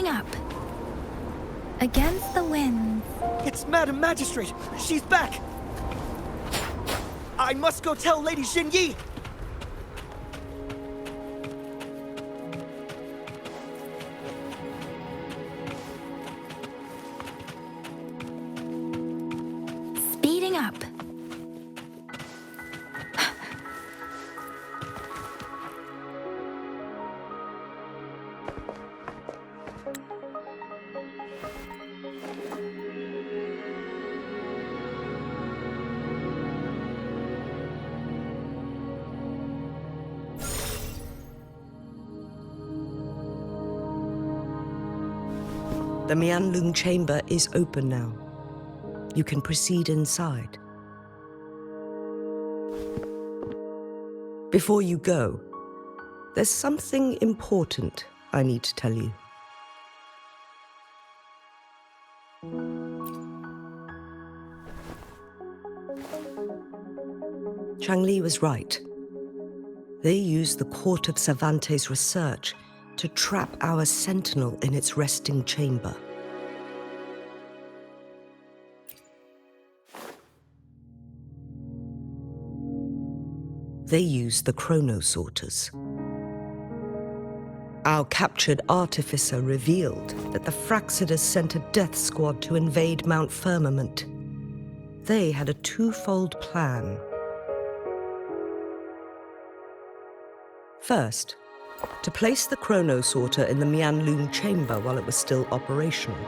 Speeding up. Against the wind. It's Madam Magistrate! She's back! I must go tell Lady Xinyi! Speeding up. The Mianlung chamber is open now. You can proceed inside. Before you go, there's something important I need to tell you. Changli was right. They used the Court of Cervantes' research to trap our sentinel in its resting chamber. They used the chronosorters. Our captured artificer revealed that the Fraxidus sent a death squad to invade Mount Firmament. They had a twofold plan. First, to place the chronosorter in the Mianlung chamber while it was still operational.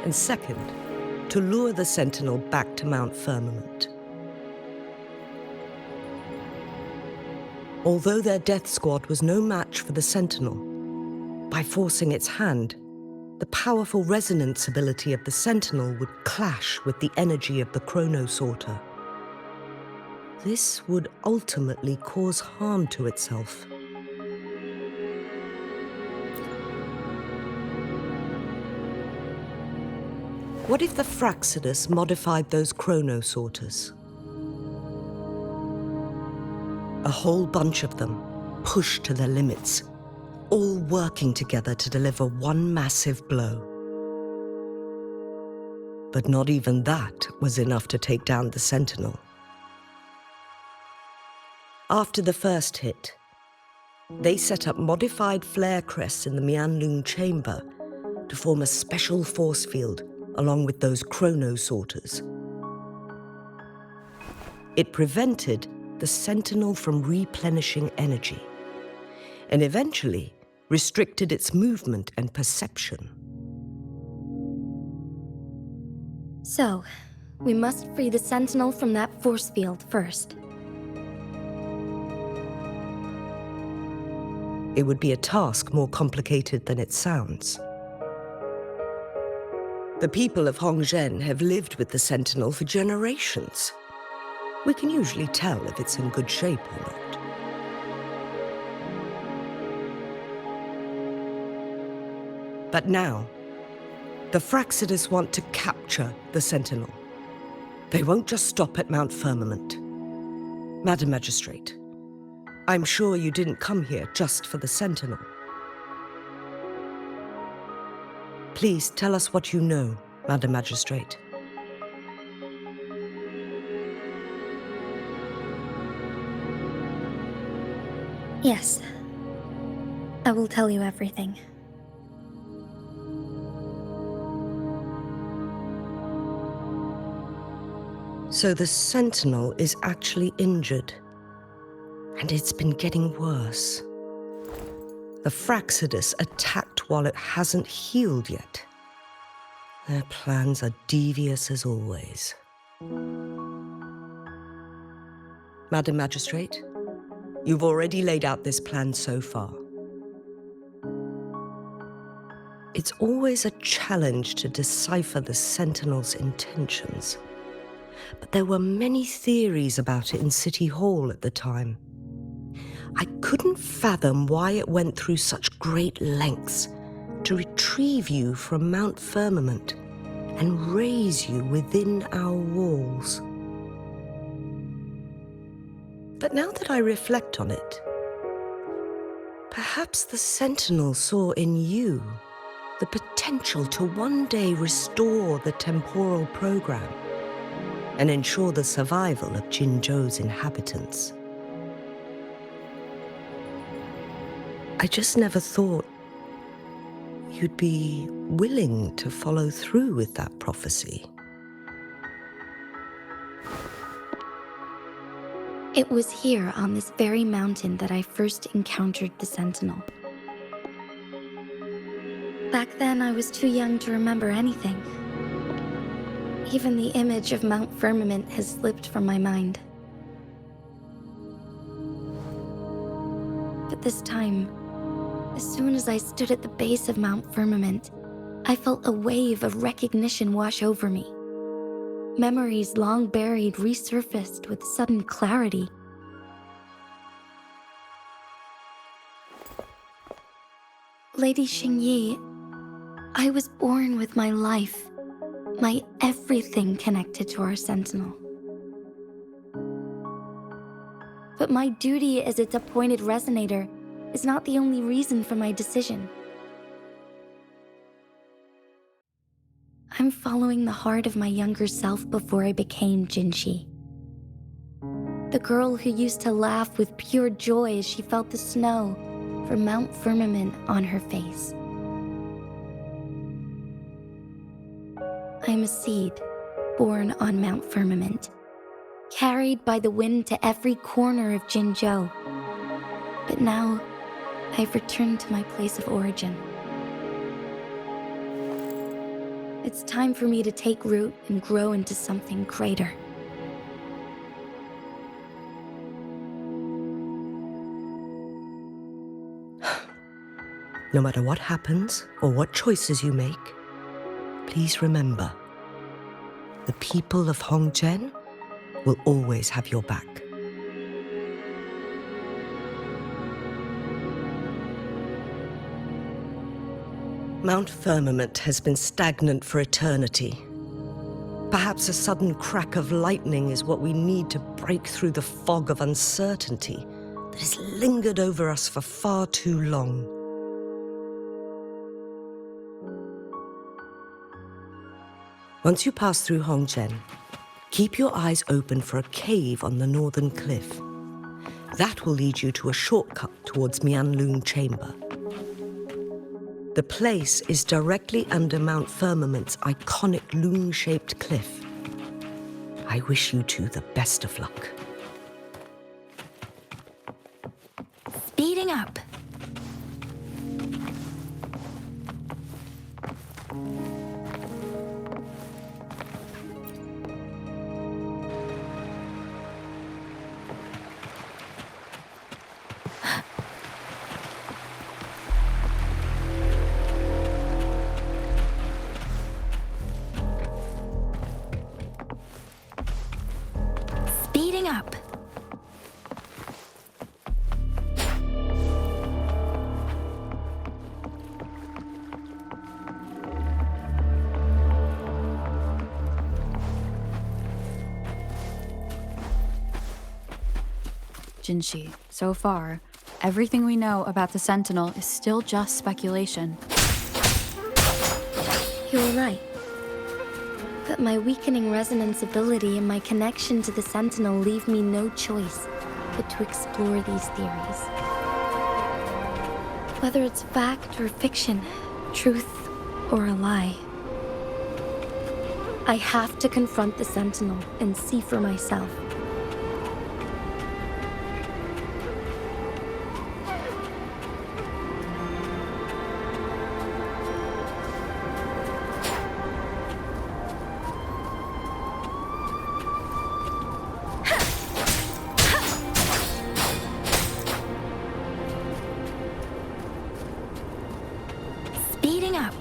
And second, to lure the sentinel back to Mount Firmament. Although their death squad was no match for the sentinel, by forcing its hand, the powerful resonance ability of the sentinel would clash with the energy of the chronosorter. This would ultimately cause harm to itself. What if the Fraxidus modified those chronosorters? A whole bunch of them, pushed to their limits, all working together to deliver one massive blow. But not even that was enough to take down the sentinel. After the first hit, they set up modified flare crests in the Mianlung chamber to form a special force field along with those chronosorters. It prevented the sentinel from replenishing energy, and eventually restricted its movement and perception. So, we must free the sentinel from that force field first. It would be a task more complicated than it sounds. The people of Hongzhen have lived with the sentinel for generations. We can usually tell if it's in good shape or not. But now, the Fraxidus want to capture the sentinel. They won't just stop at Mount Firmament. Madam Magistrate, I'm sure you didn't come here just for the sentinel. Please tell us what you know, Madam Magistrate. Yes. I will tell you everything. So the sentinel is actually injured. And it's been getting worse. The Fraxidus attacked while it hasn't healed yet. Their plans are devious as always. Madam Magistrate, you've already laid out this plan so far. It's always a challenge to decipher the Sentinel's intentions. But there were many theories about it in City Hall at the time. I couldn't fathom why it went through such great lengths to retrieve you from Mount Firmament and raise you within our walls. But now that I reflect on it, perhaps the Sentinel saw in you the potential to one day restore the temporal program and ensure the survival of Jinzhou's inhabitants. I just never thought you'd be willing to follow through with that prophecy. It was here on this very mountain that I first encountered the Sentinel. Back then, I was too young to remember anything. Even the image of Mount Firmament has slipped from my mind. But this time, as soon as I stood at the base of Mount Firmament, I felt a wave of recognition wash over me. Memories long buried resurfaced with sudden clarity. Lady Xingyi, I was born with my life, my everything connected to our Sentinel. But my duty as its appointed resonator is not the only reason for my decision. I'm following the heart of my younger self before I became Jinxi. The girl who used to laugh with pure joy as she felt the snow from Mount Firmament on her face. I am a seed born on Mount Firmament, carried by the wind to every corner of Jinzhou. But now, I've returned to my place of origin. It's time for me to take root and grow into something greater. No matter what happens or what choices you make, please remember, the people of Hongzhen will always have your back. Mount Firmament has been stagnant for eternity. Perhaps a sudden crack of lightning is what we need to break through the fog of uncertainty that has lingered over us for far too long. Once you pass through Hongzhen, keep your eyes open for a cave on the northern cliff. That will lead you to a shortcut towards Mianlun Chamber. The place is directly under Mount Firmament's iconic loon-shaped cliff. I wish you two the best of luck. Speeding up. Speeding up. Jinxi, so far, everything we know about the Sentinel is still just speculation. You're right. But my weakening resonance ability and my connection to the Sentinel leave me no choice but to explore these theories. Whether it's fact or fiction, truth or a lie, I have to confront the Sentinel and see for myself. Speeding up.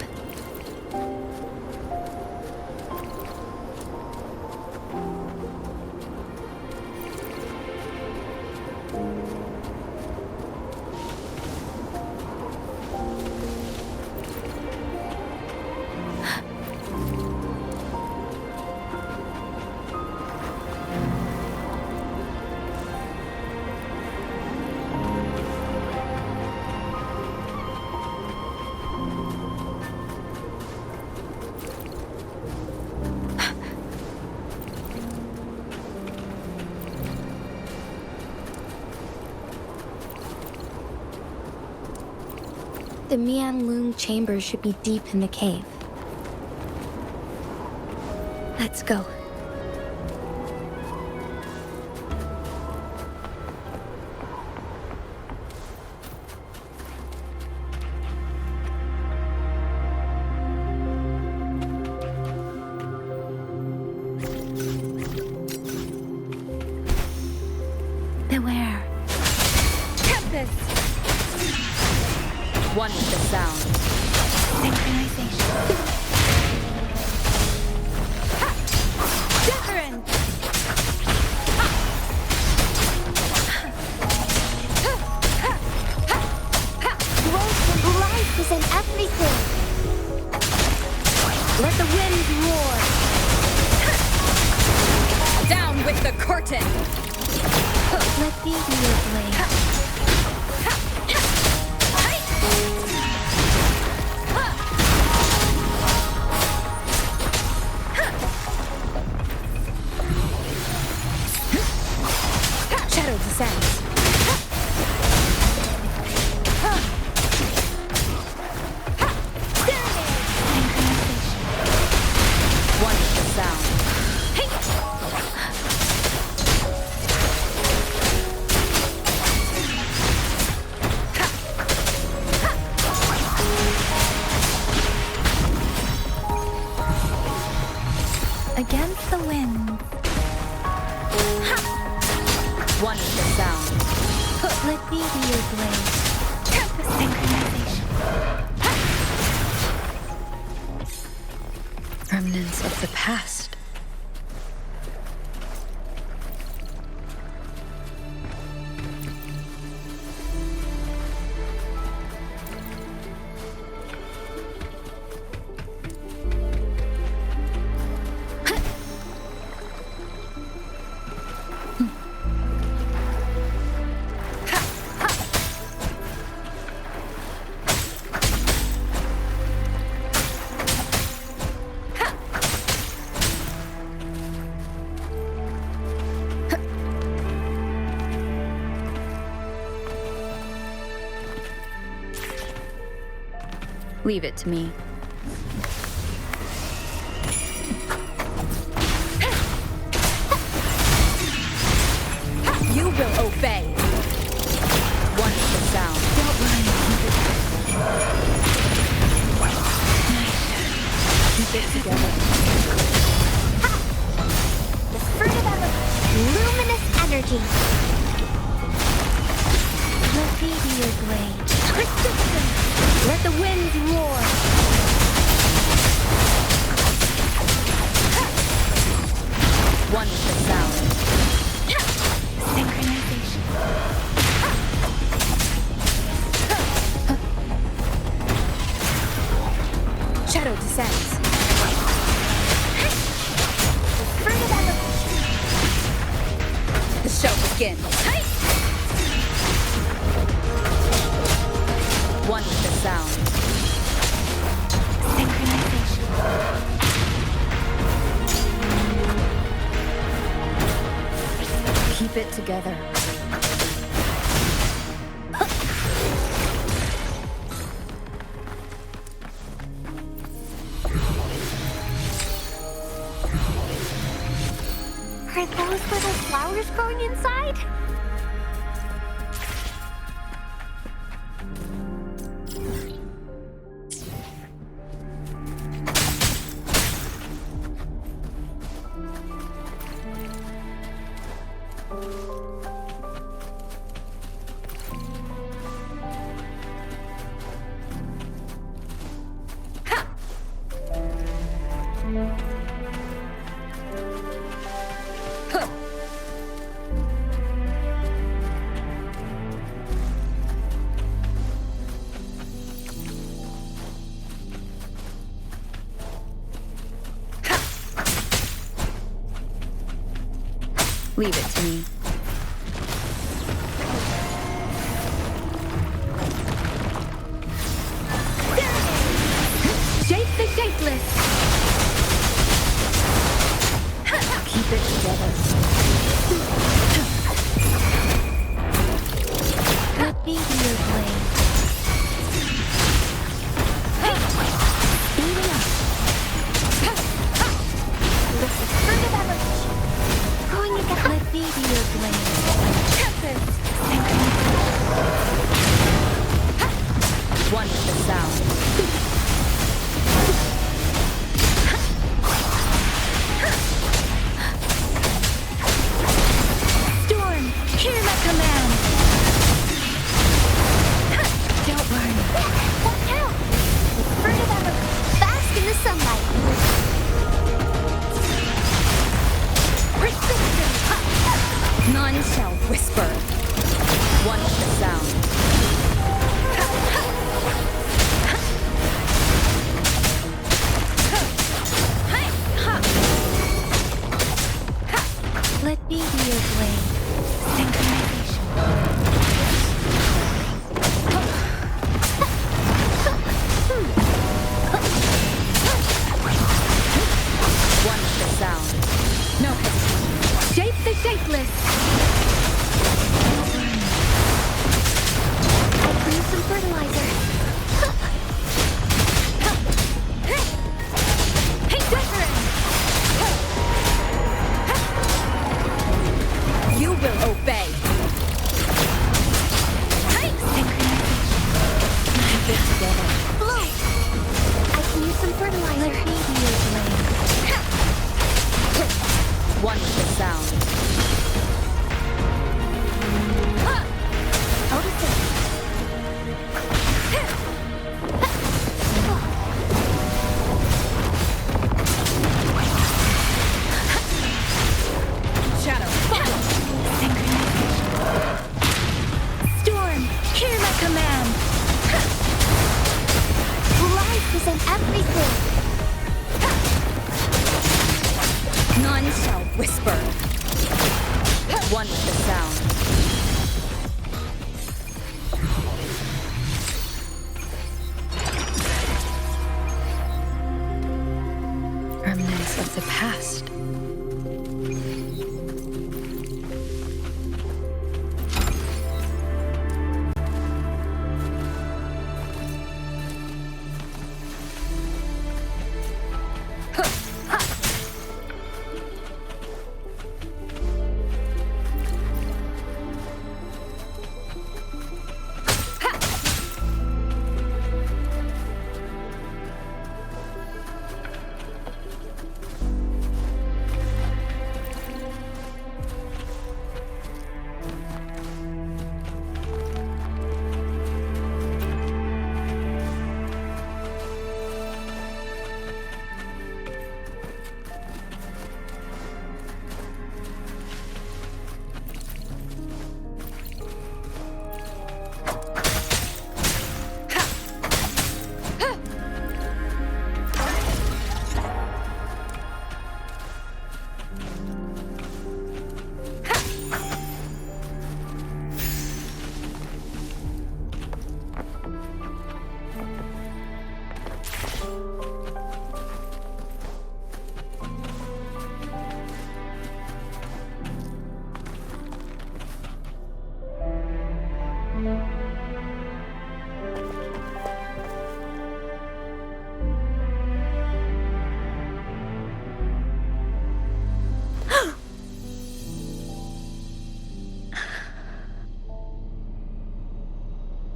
The Mian Loong chamber should be deep in the cave. Let's go. Beware. Tempest! One with the sound. Synchronization. Different! Growth and life is in everything. Let the wind roar! Down with the curtain! Let me be your blade. Shadow descends. One with the sound. Against the wind. One with the sound. Let me be your blade. Synchronization. Remnants of the past. Leave it to me. You will obey. One with the sound. Don't worry. Keep it together. The fruit of luminous energy. Let me be your blade. Let the wind roar. One with the sound. Synchronization. Shadow descends. Fruit of The show begins. One with the sound. synchronization. Keep it together. Are those little flowers growing inside? Leave it to me. Shape the shapeless. Keep it together. Let me be your blade. Watch the sound. Let me be your blade. Synchronization. Watch the sound. No hesitation. Shape the shapeless. I need some fertilizer. Hey, different. You will obey. Hey, synchronization. Keep it together. Blow. I can use some fertilizer. Let me be your blade. Watch the sound. Out of sight. Shadow. Storm, hear my command. Life is in everything. None shall whisper. Watch the sound. Remnants of the past.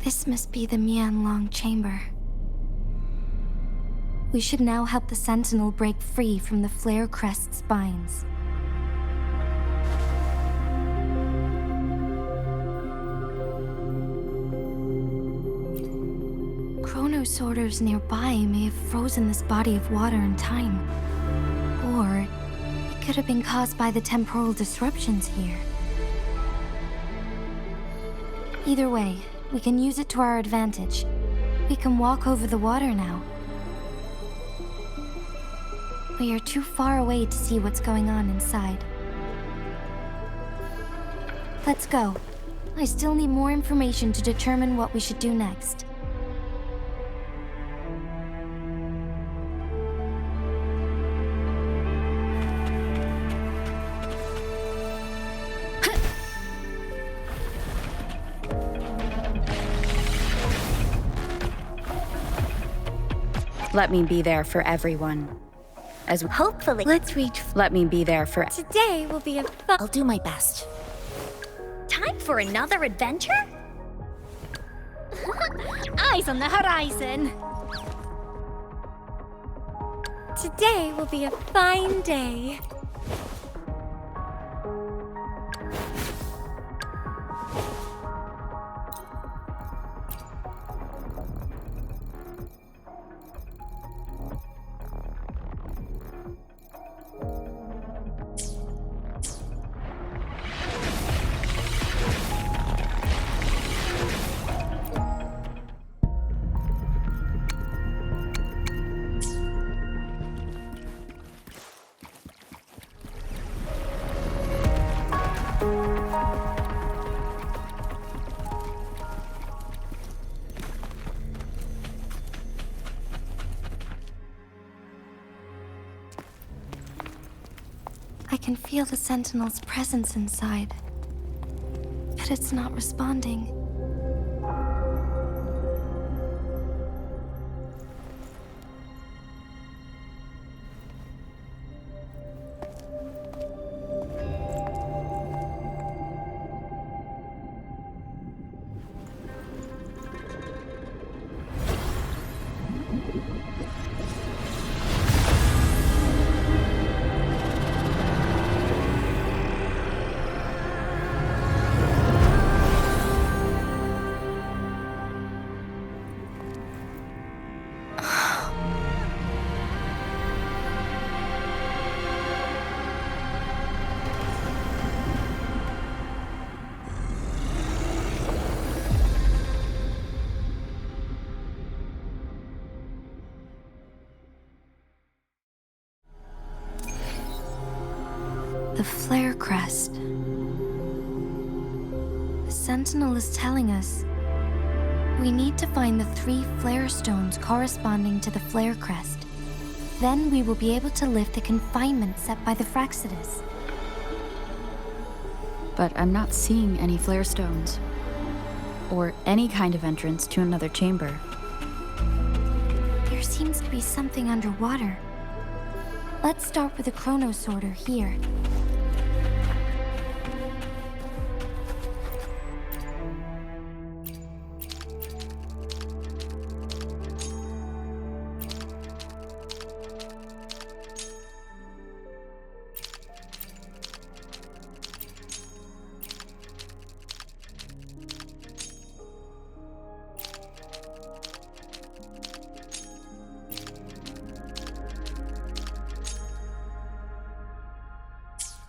This must be the Mianlong chamber. We should now help the Sentinel break free from the Flare Crest spines. Chronosorters nearby may have frozen this body of water in time. Or it could have been caused by the temporal disruptions here. Either way, we can use it to our advantage. We can walk over the water now. We are too far away to see what's going on inside. Let's go. I still need more information to determine what we should do next. Let me be there for everyone. Hopefully, let's reach. Let me be there for. Today will be a fun. I'll do my best. Time for another adventure? Eyes on the horizon. Today will be a fine day. I can feel the Sentinel's presence inside, but it's not responding. The flare crest. The Sentinel is telling us we need to find the 3 flare stones corresponding to the flare crest. Then we will be able to lift the confinement set by the Fraxidus. But I'm not seeing any flare stones, or any kind of entrance to another chamber. There seems to be something underwater. Let's start with the chrono sorter here.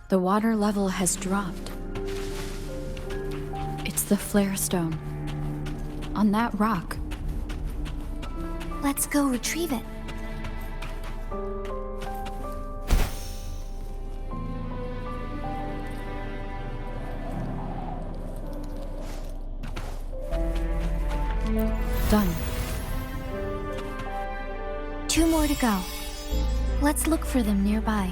The water level has dropped. It's the flare stone. On that rock. Let's go retrieve it. Done. 2 more to go. Let's look for them nearby.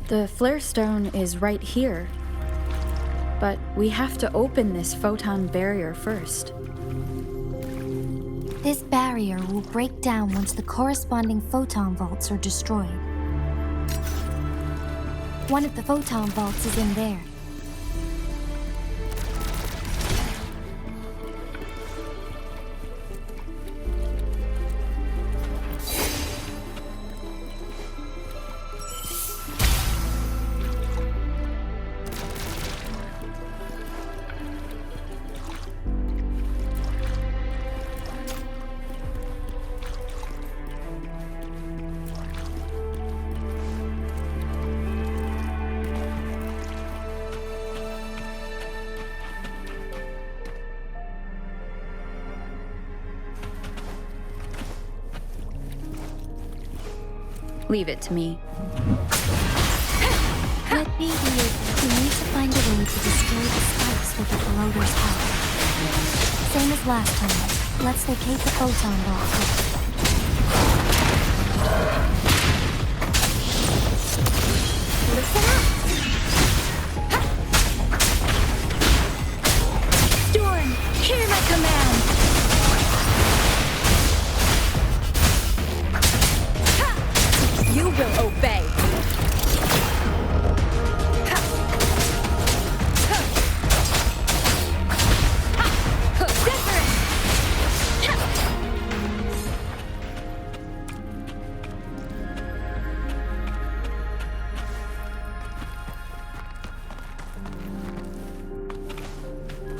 The flare stone is right here. But we have to open this photon barrier first. This barrier will break down once the corresponding photon vaults are destroyed. One of the photon vaults is in there. Leave it to me. Let me lead. We need to find a way to destroy the spikes with the corroder's help. Same as last time. Let's locate the photon vault first. Listen up! Storm, hear my command! You will obey!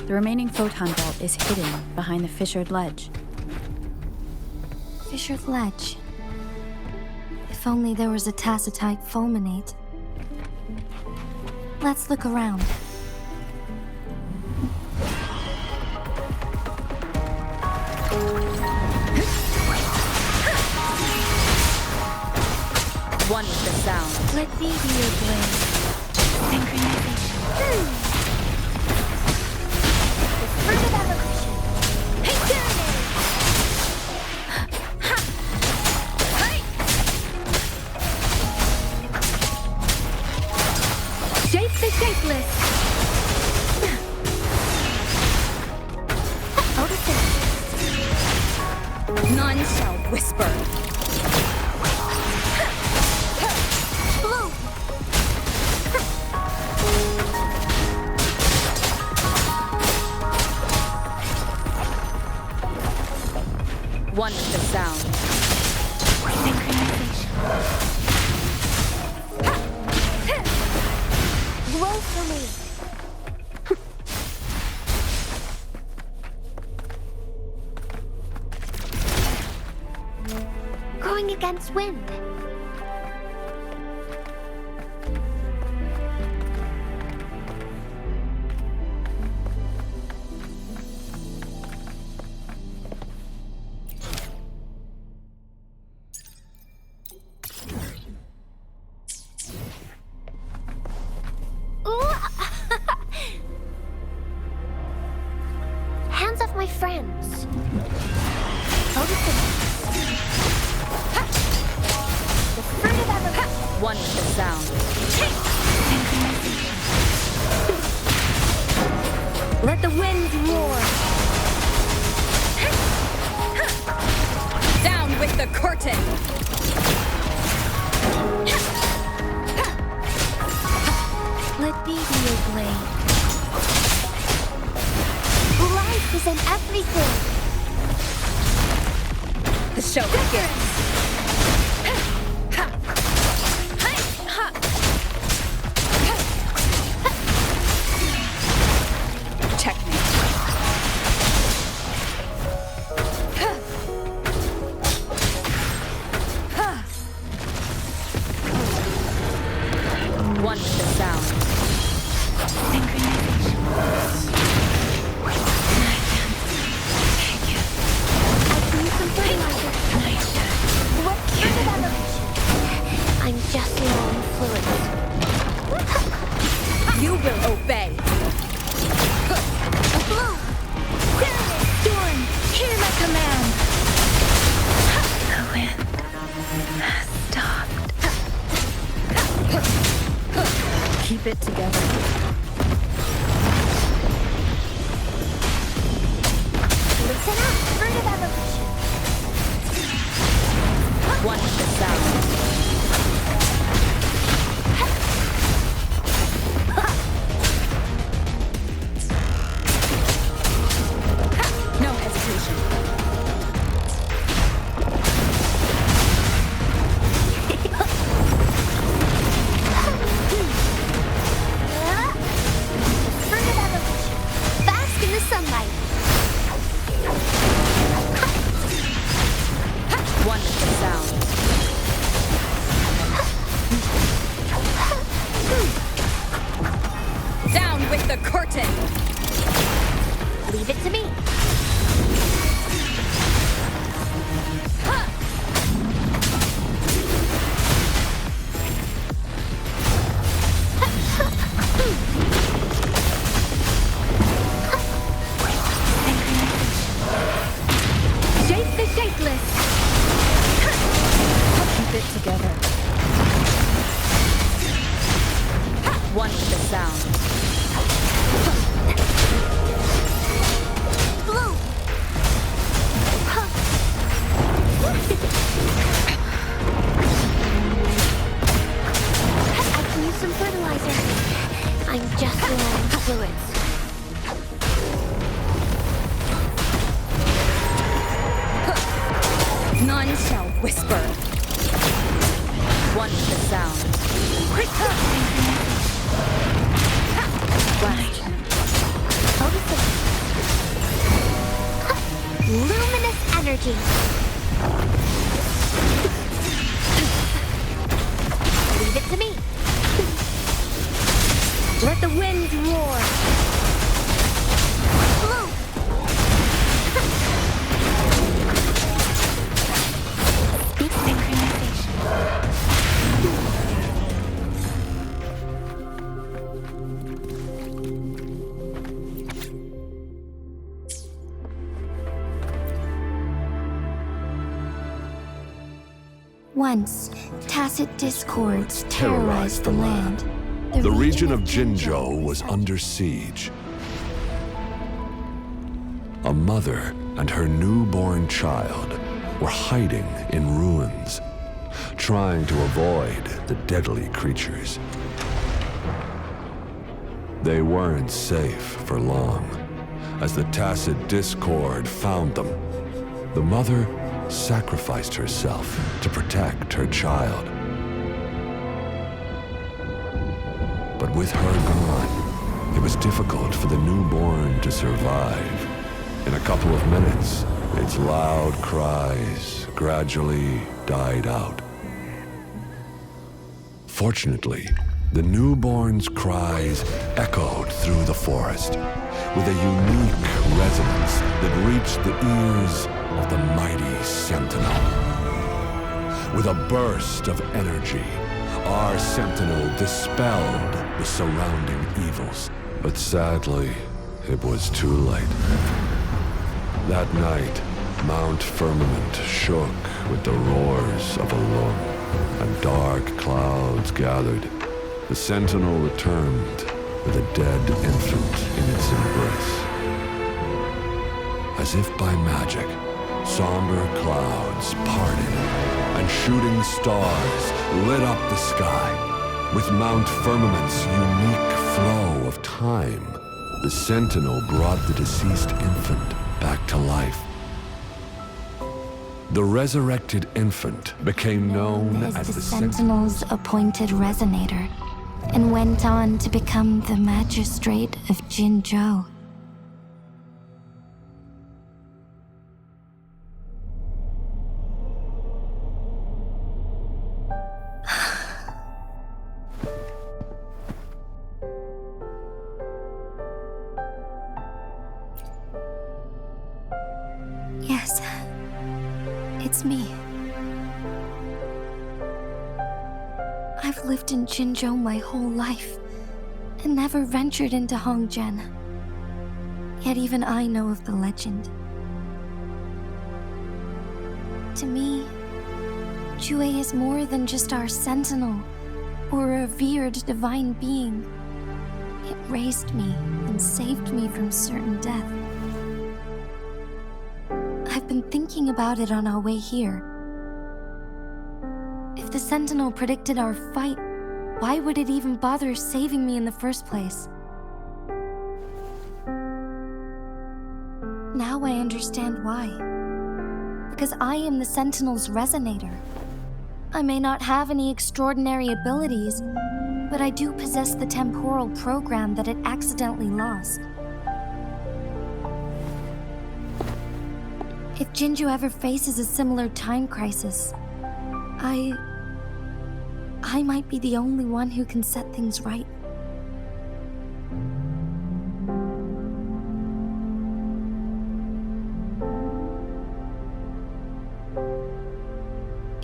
The remaining photon vault is hidden behind the fissured ledge. Fissured ledge. If only there was a tacitite fulminate. Let's look around. One with the sound. Let me be your blade. Synchronization. The fruit of evolution. Hey, Tyranny! Ha! Hey! Shape the shapeless. None shall whisper. Blue! One with the sound. Blow for me. Going against wind. Ooh. Hands off my friends. The fruit of evolution. One with the sound. Let the winds roar. Down with the curtain. Let me be your blade. Life is in everything. The show begins. Checkmate. One with the sound. What fruit of evolution? I'm just low in fluids. You will obey. Blue! Storm, hear my command. The wind has stopped. Keep it together. Listen up, fruit of evolution. One with the sound. No hesitation. Fruit of evolution. Bask in the sunlight. One with the sound. Down with the curtain. Leave it to me. Shape the shapeless. Keep it together. One with the sound. Blue! I can use some fertilizer. I'm just low in fluids. None shall whisper. One with the sound. Luminous energy. Leave it to me. Let the winds roar. Blue! Speak synchronization. Once, tacit discords terrorized the land. The region of Jinzhou was under siege. A mother and her newborn child were hiding in ruins, trying to avoid the deadly creatures. They weren't safe for long, as the tacit discord found them. The mother sacrificed herself to protect her child. But with her gone, it was difficult for the newborn to survive. In a couple of minutes, its loud cries gradually died out. Fortunately, the newborn's cries echoed through the forest with a unique resonance that reached the ears of the mighty Sentinel. With a burst of energy, our Sentinel dispelled the surrounding evils. But sadly, it was too late. That night, Mount Firmament shook with the roars of a lung, and dark clouds gathered. The Sentinel returned with a dead infant in its embrace. As if by magic, somber clouds parted, and shooting stars lit up the sky. With Mount Firmament's unique flow of time, the Sentinel brought the deceased infant back to life. The resurrected infant became known as the Sentinel's appointed resonator, and went on to become the magistrate of Jinzhou. Yes, it's me. I've lived in Jinzhou my whole life, and never ventured into Hongzhen. Yet even I know of the legend. To me, Jue is more than just our sentinel, or a revered divine being. It raised me and saved me from certain death. I've been thinking about it on our way here. If the Sentinel predicted our fight, why would it even bother saving me in the first place? Now I understand why. Because I am the Sentinel's resonator. I may not have any extraordinary abilities, but I do possess the temporal program that it accidentally lost. If Jinzhou ever faces a similar time crisis, I might be the only one who can set things right.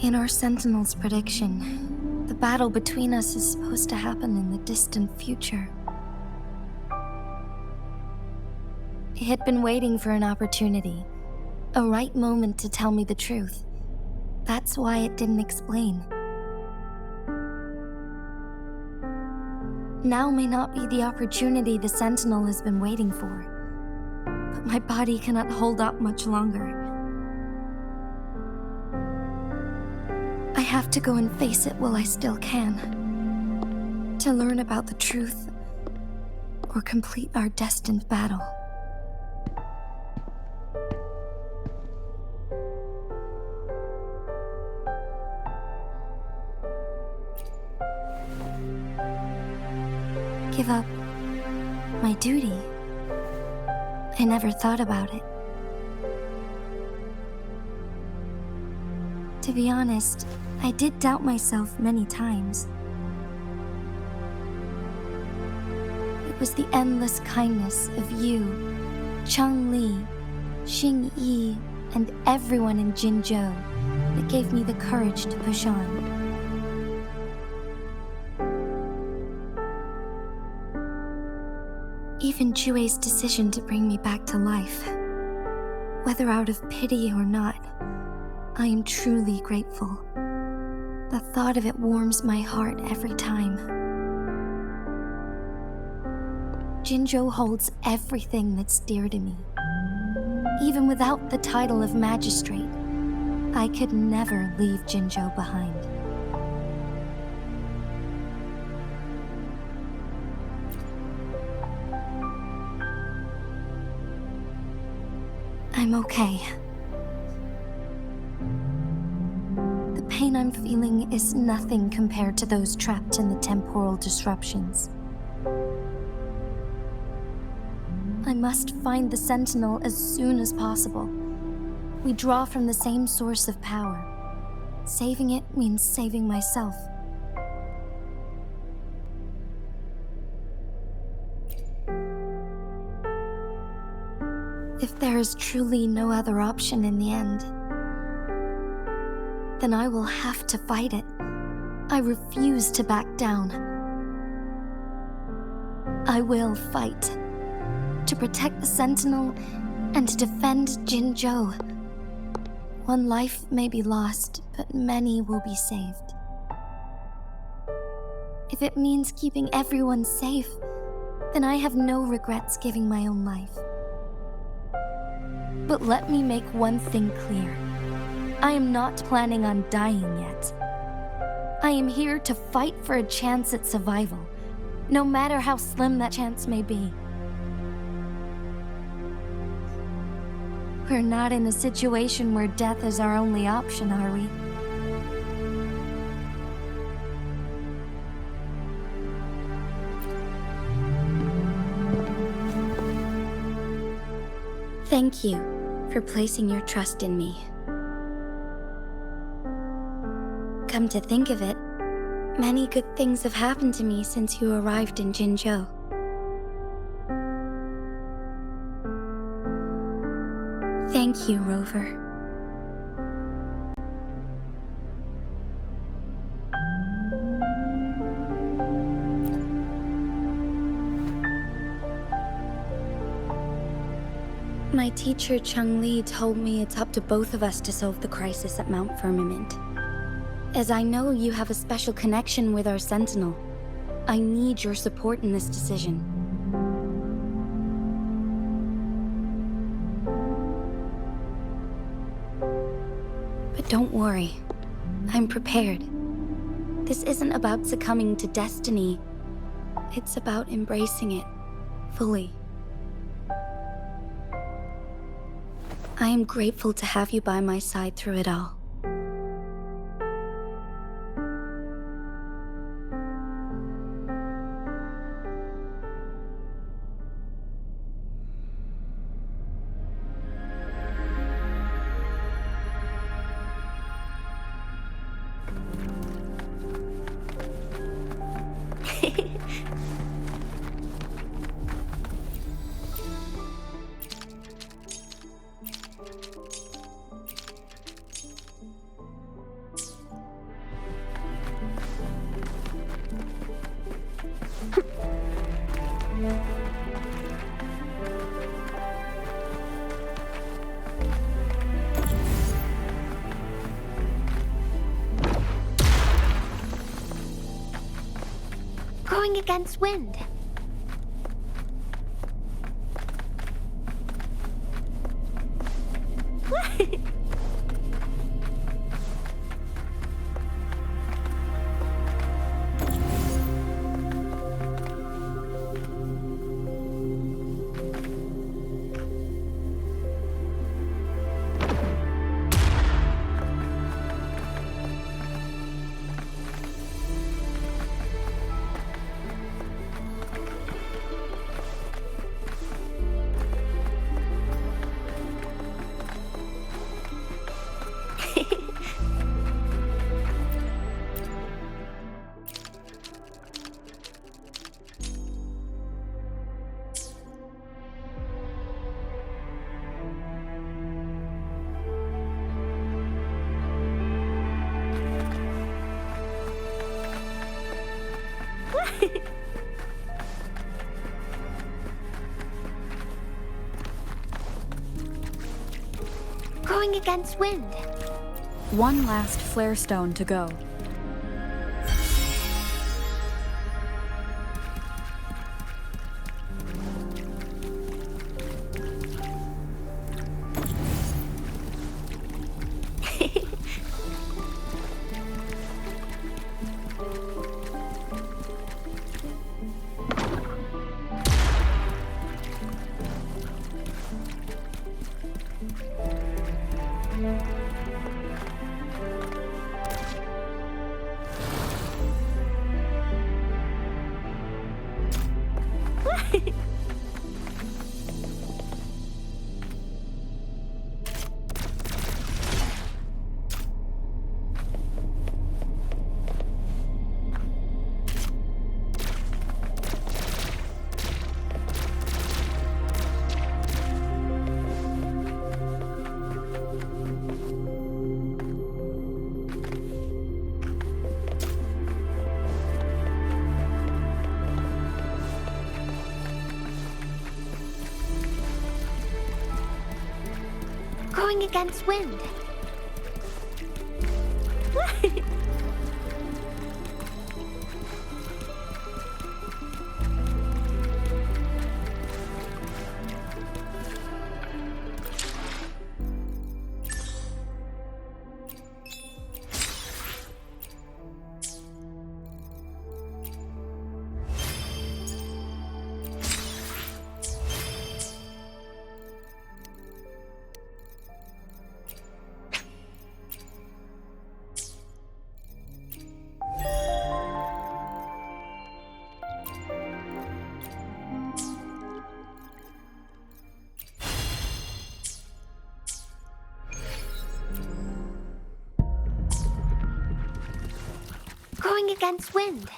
In our Sentinel's prediction, the battle between us is supposed to happen in the distant future. It had been waiting for an opportunity, a right moment to tell me the truth. That's why it didn't explain. Now may not be the opportunity the Sentinel has been waiting for, but my body cannot hold up much longer. I have to go and face it while I still can, to learn about the truth, or complete our destined battle. Give up my duty? I never thought about it. To be honest, I did doubt myself many times. It was the endless kindness of you, Cheng Li, Xing Yi, and everyone in Jinzhou that gave me the courage to push on. Even Jue's decision to bring me back to life, whether out of pity or not, I am truly grateful. The thought of it warms my heart every time. Jinzhou holds everything that's dear to me. Even without the title of magistrate, I could never leave Jinzhou behind. I'm okay. The pain I'm feeling is nothing compared to those trapped in the temporal disruptions. I must find the Sentinel as soon as possible. We draw from the same source of power. Saving it means saving myself. If there is truly no other option in the end, then I will have to fight it. I refuse to back down. I will fight. To protect the Sentinel and to defend Jinzhou. One life may be lost, but many will be saved. If it means keeping everyone safe, then I have no regrets giving my own life. But let me make one thing clear. I am not planning on dying yet. I am here to fight for a chance at survival, no matter how slim that chance may be. We're not in a situation where death is our only option, are we? Thank you for placing your trust in me. Come to think of it, many good things have happened to me since you arrived in Jinzhou. Thank you, Rover. My teacher, Chung Li, told me it's up to both of us to solve the crisis at Mount Firmament. As I know you have a special connection with our Sentinel, I need your support in this decision. But don't worry, I'm prepared. This isn't about succumbing to destiny. It's about embracing it fully. I am grateful to have you by my side through it all. Going against wind. Going against wind. One last flare stone to go. Going against wind. Going against wind.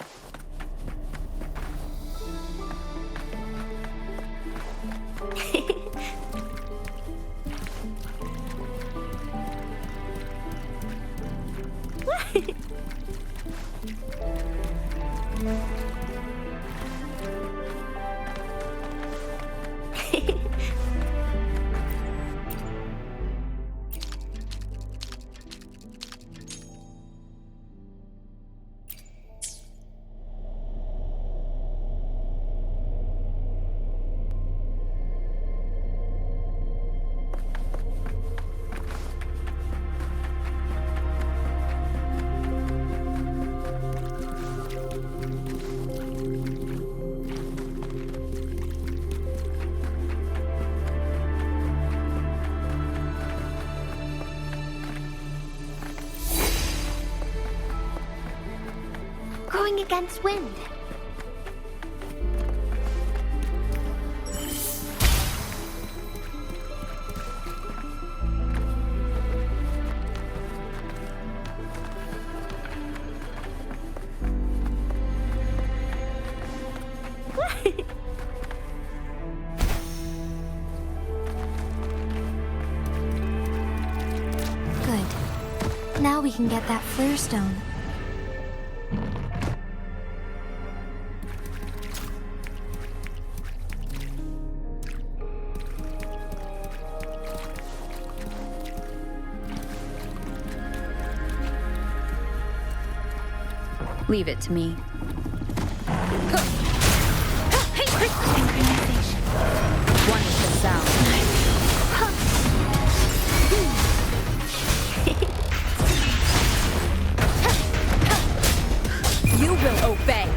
Going against wind. Good. Now we can get that flare stone. Leave it to me. Synchronization. One with the sound. You will obey.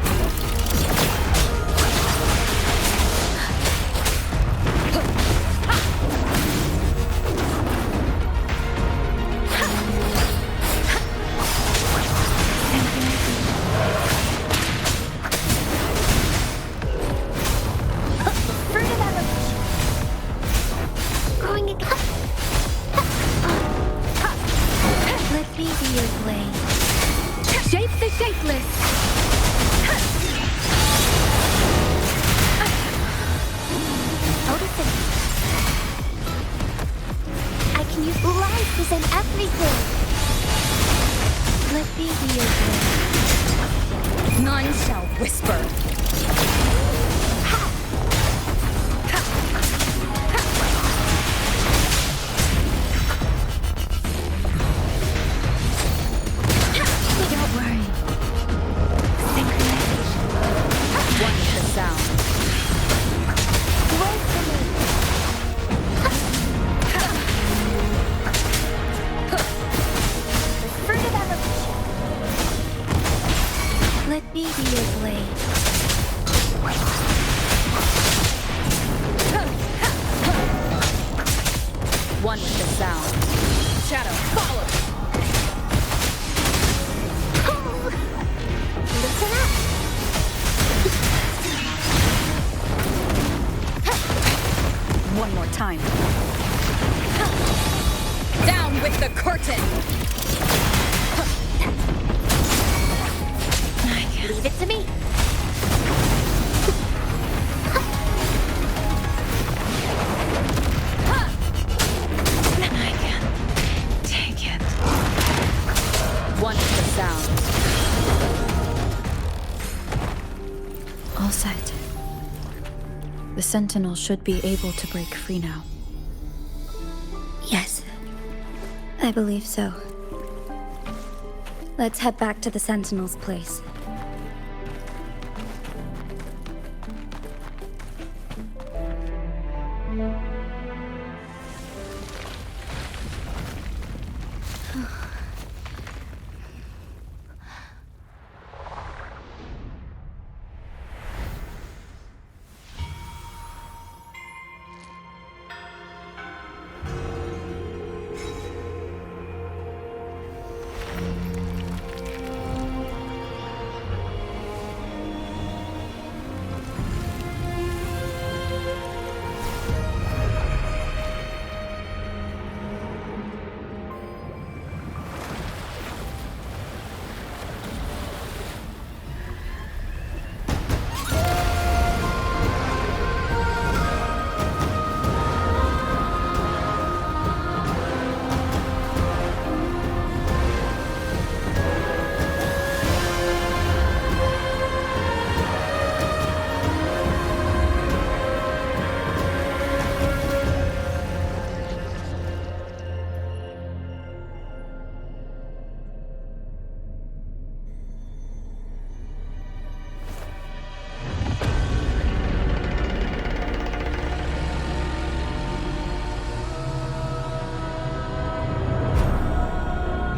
Let me be your blade. Shape the shapeless! Notice it. I can use life is in everything. Let me be your blade. None shall whisper. Don't worry. Synchronization. One with the sound. Wait for me. The fruit of evolution. Let me be your blade. One with the sound. shadow, follow! Listen up. One more time. Down with the curtain! Leave it to me. I can't take it. One for the sound. All set. The Sentinel should be able to break free now. Yes, I believe so. Let's head back to the Sentinel's place.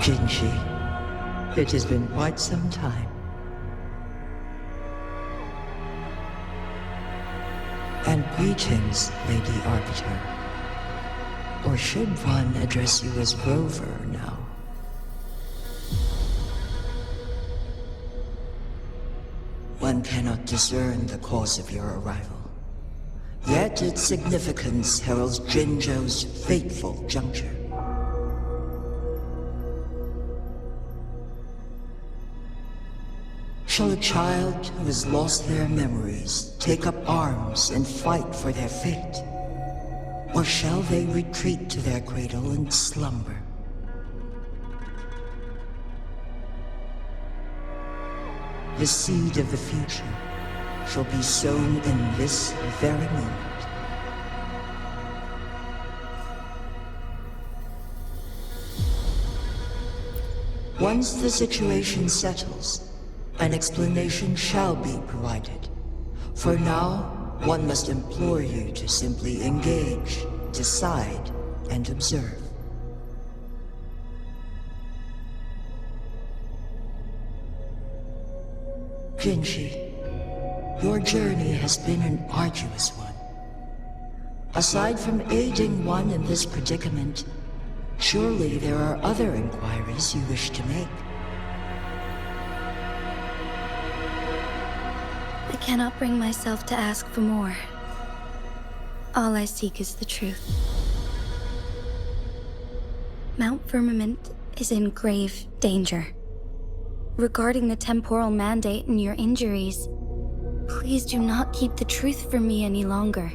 Jinshi, it has been quite some time. And greetings, Lady Arbiter. Or should one address you as Rover now? One cannot discern the cause of your arrival. Yet its significance heralds Jinzhou's fateful juncture. Shall a child who has lost their memories take up arms and fight for their fate? Or shall they retreat to their cradle and slumber? The seed of the future shall be sown in this very moment. Once the situation settles, an explanation shall be provided. For now, one must implore you to simply engage, decide, and observe. Jinshi, your journey has been an arduous one. Aside from aiding one in this predicament, surely there are other inquiries you wish to make. I cannot bring myself to ask for more. All I seek is the truth. Mount Firmament is in grave danger. Regarding the temporal mandate and your injuries, please do not keep the truth from me any longer.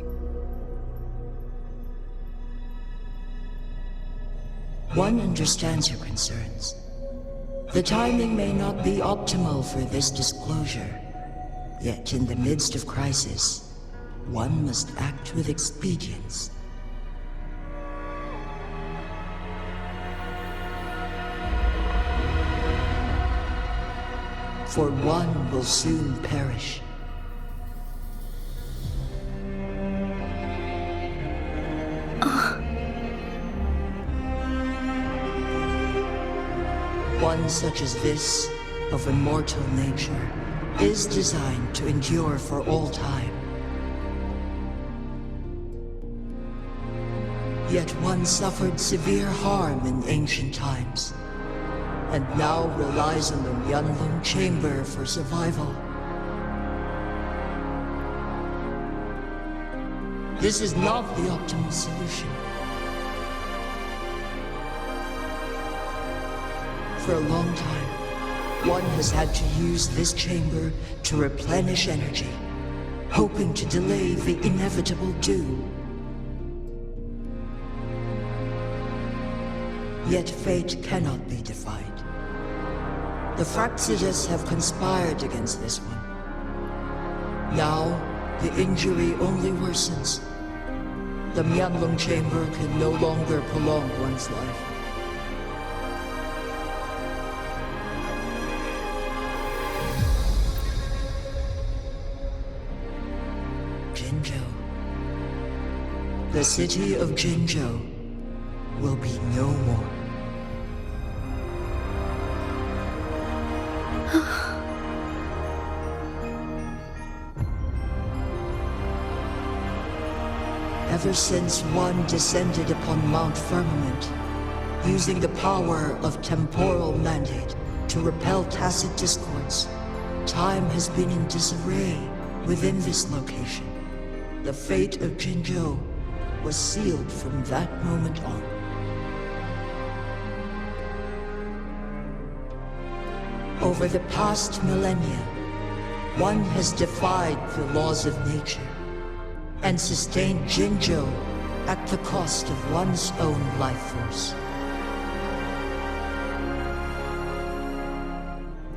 One understands your concerns. The timing may not be optimal for this disclosure. Yet in the midst of crisis, one must act with expedience. For one will soon perish. One such as this, of immortal nature, is designed to endure for all time. Yet one suffered severe harm in ancient times, and now relies on the Myeonlung Chamber for survival. This is not the optimal solution. For a long time, one has had to use this chamber to replenish energy, hoping to delay the inevitable doom. Yet fate cannot be defied. The Fraxidas have conspired against this one. Now, the injury only worsens. The Myeonlung Chamber can no longer prolong one's life. Jinzhou. The city of Jinzhou will be no more. Ever since one descended upon Mount Firmament, using the power of temporal mandate to repel tacit discords, time has been in disarray within this location. The fate of Jinzhou was sealed from that moment on. Over the past millennia, one has defied the laws of nature and sustained Jinzhou at the cost of one's own life force.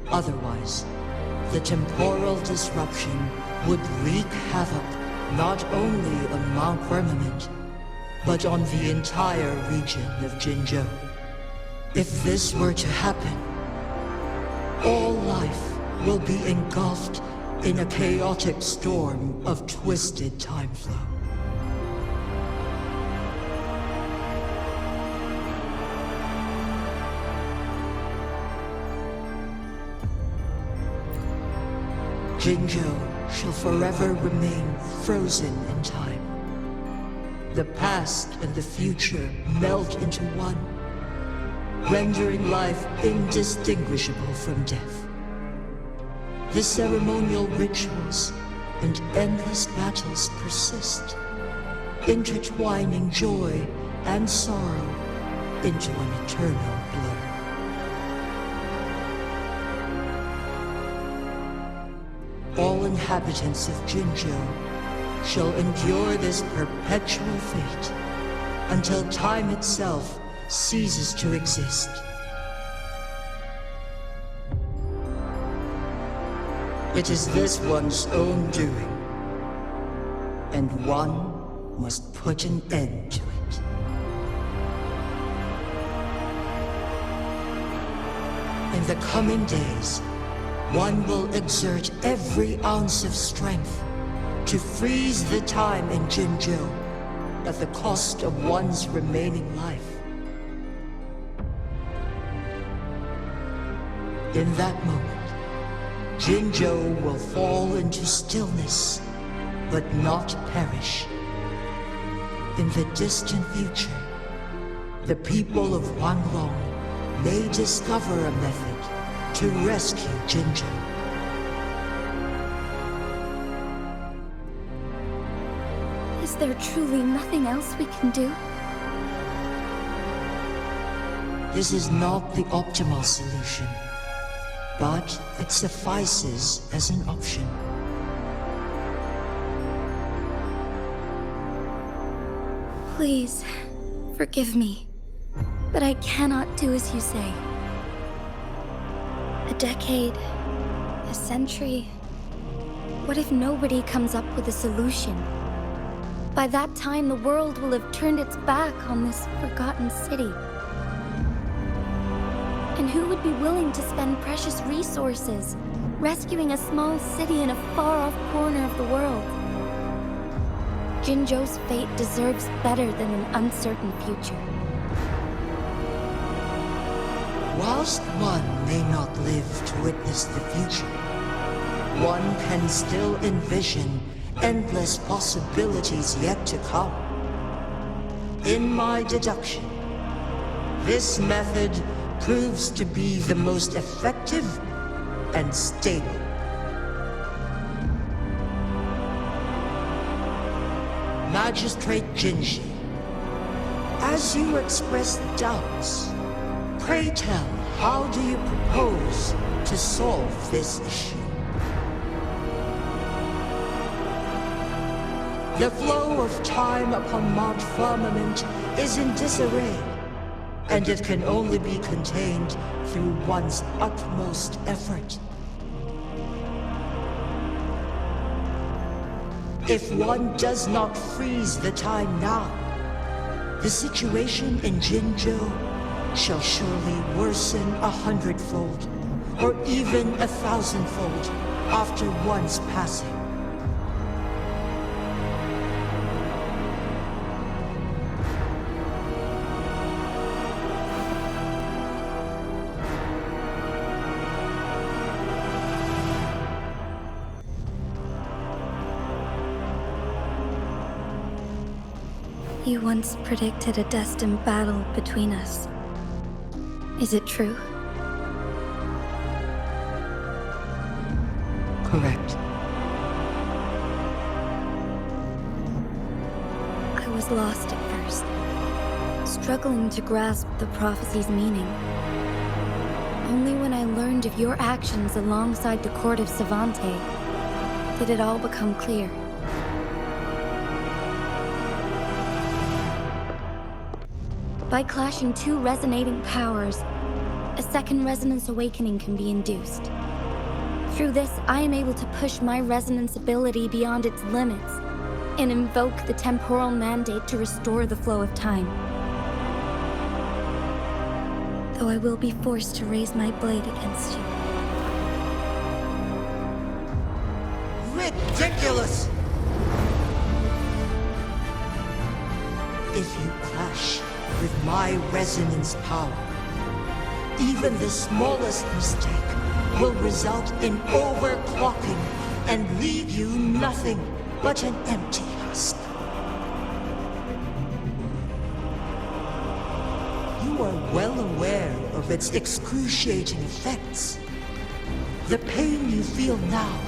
Otherwise, the temporal disruption would wreak havoc not only on Mount Firmament, but on the entire region of Jinzhou. If this were to happen, all life will be engulfed in a chaotic storm of twisted time flow. Jinzhou shall forever remain frozen in time. The past and the future melt into one, rendering life indistinguishable from death. The ceremonial rituals and endless battles persist, intertwining joy and sorrow into an eternal blur. All inhabitants of Jinzhou shall endure this perpetual fate until time itself ceases to exist. It is this one's own doing, and one must put an end to it. In the coming days, one will exert every ounce of strength to freeze the time in Jinzhou at the cost of one's remaining life. In that moment, Jinzhou will fall into stillness, but not perish. In the distant future, the people of Wanlong may discover a method to rescue Jinzhou. Is there truly nothing else we can do? This is not the optimal solution, but it suffices as an option. Please, forgive me, but I cannot do as you say. A decade, a century. What if nobody comes up with a solution? By that time, the world will have turned its back on this forgotten city. And who would be willing to spend precious resources rescuing a small city in a far-off corner of the world? Jinzhou's fate deserves better than an uncertain future. Whilst one may not live to witness the future, one can still envision endless possibilities yet to come. In my deduction, this method proves to be the most effective and stable. Magistrate Jinshi, as you express doubts, pray tell, how do you propose to solve this issue? The flow of time upon Mount Firmament is in disarray, and it can only be contained through one's utmost effort. If one does not freeze the time now, the situation in Jinzhou shall surely worsen 100-fold, or even 1,000-fold after one's passing. You once predicted a destined battle between us. Is it true? Correct. I was lost at first, struggling to grasp the prophecy's meaning. Only when I learned of your actions alongside the court of Savante did it all become clear. By clashing two resonating powers, a second resonance awakening can be induced. Through this, I am able to push my resonance ability beyond its limits and invoke the temporal mandate to restore the flow of time. Though I will be forced to raise my blade against you. Ridiculous! If you clash with my resonance power, even the smallest mistake will result in overclocking and leave you nothing but an empty husk. You are well aware of its excruciating effects. The pain you feel now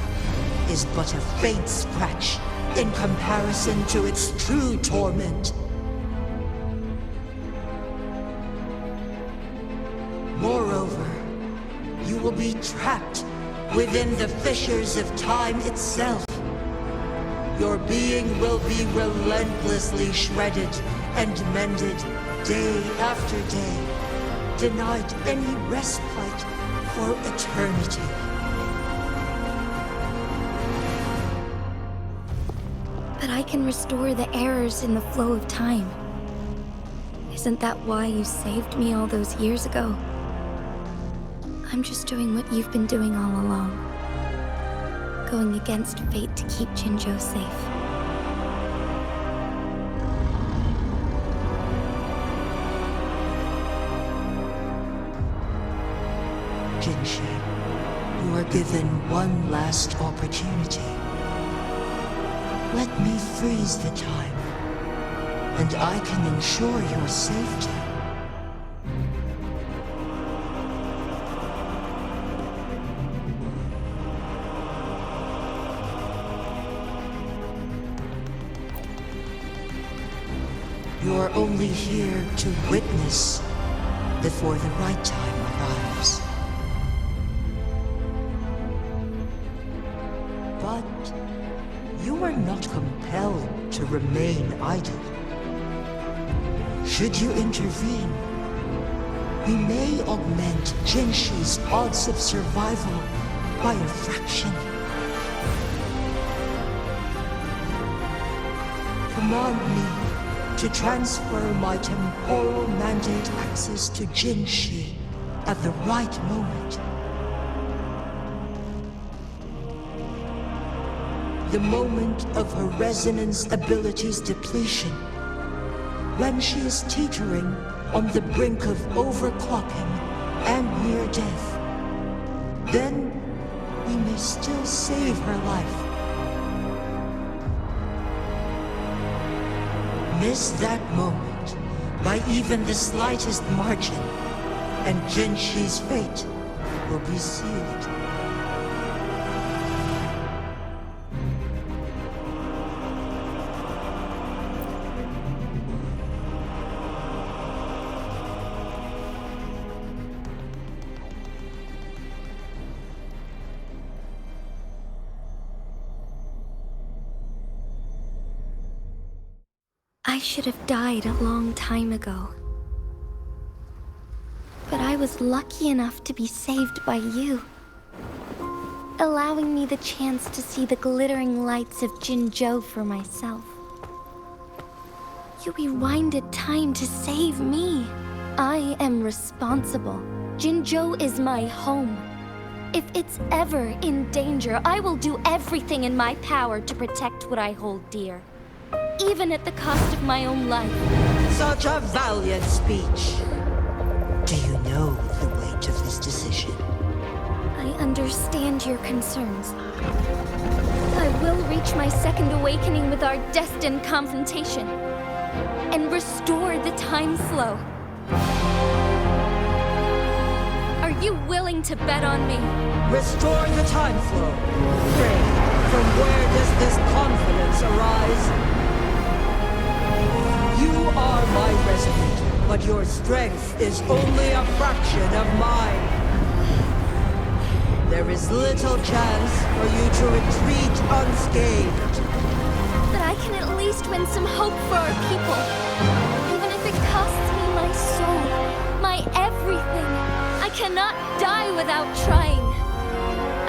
is but a faint scratch in comparison to its true torment. Moreover, you will be trapped within the fissures of time itself. Your being will be relentlessly shredded and mended day after day, denied any respite for eternity. But I can restore the errors in the flow of time. Isn't that why you saved me all those years ago? I'm just doing what you've been doing all along. Going against fate to keep Jinzhou safe. Jinshi, you are given one last opportunity. Let me freeze the time, and I can ensure your safety. You're only here to witness before the right time arrives. But you are not compelled to remain idle. Should you intervene, we may augment Jinshi's odds of survival by a fraction. Command me to transfer my temporal mandate access to Jinshi at the right moment. The moment of her resonance ability's depletion, when she is teetering on the brink of overclocking and near death. Then we may still save her life. Miss that moment, by even the slightest margin, and Jinshi's fate will be sealed. I should have died a long time ago. But I was lucky enough to be saved by you, allowing me the chance to see the glittering lights of Jinzhou for myself. You rewinded time to save me. I am responsible. Jinzhou is my home. If it's ever in danger, I will do everything in my power to protect what I hold dear, even at the cost of my own life. Such a valiant speech. Do you know the weight of this decision? I understand your concerns. I will reach my second awakening with our destined confrontation and restore the time flow. Are you willing to bet on me? Restore the time flow. Pray, from where does this confidence arise? You are my resident, but your strength is only a fraction of mine. There is little chance for you to retreat unscathed. But I can at least win some hope for our people. Even if it costs me my soul, my everything. I cannot die without trying.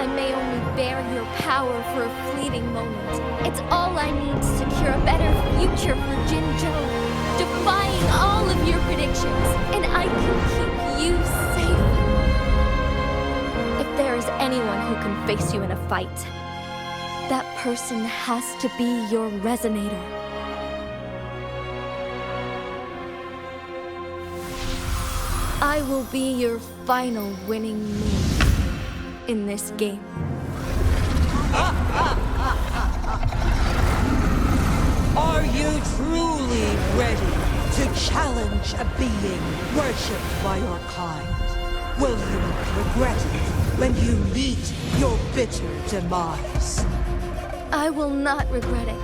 I may only bear your power for a fleeting moment. It's all I need to secure a better future for Jinzhou, defying all of your predictions, and I can keep you safe. If there is anyone who can face you in a fight, that person has to be your resonator. I will be your final winning move in this game. Are you truly ready to challenge a being worshipped by your kind? Will you regret it when you meet your bitter demise? I will not regret it,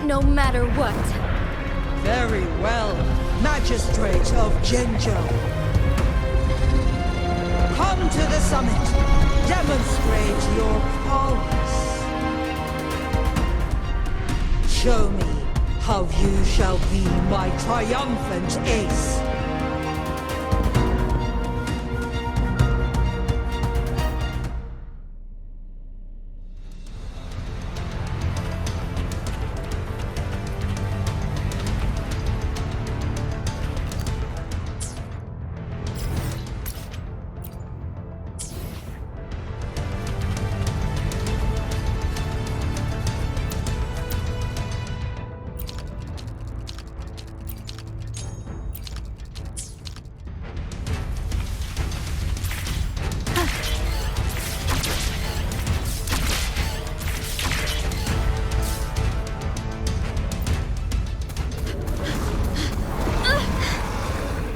no matter what. Very well, Magistrate of Jinzhou. Come to the summit. Demonstrate your prowess. Show me how you shall be my triumphant ace.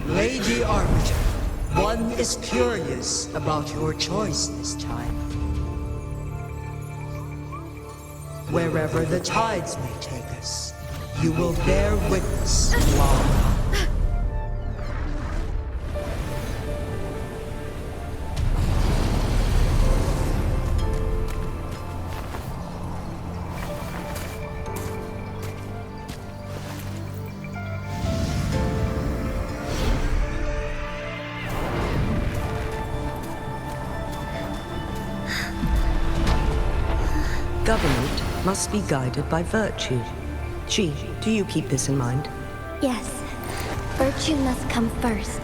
Lady Arbiter, one is curious about your choice this time. Wherever the tides may take us, you will bear witness to our power. Government must be guided by virtue. Ji, do you keep this in mind? Yes, virtue must come first.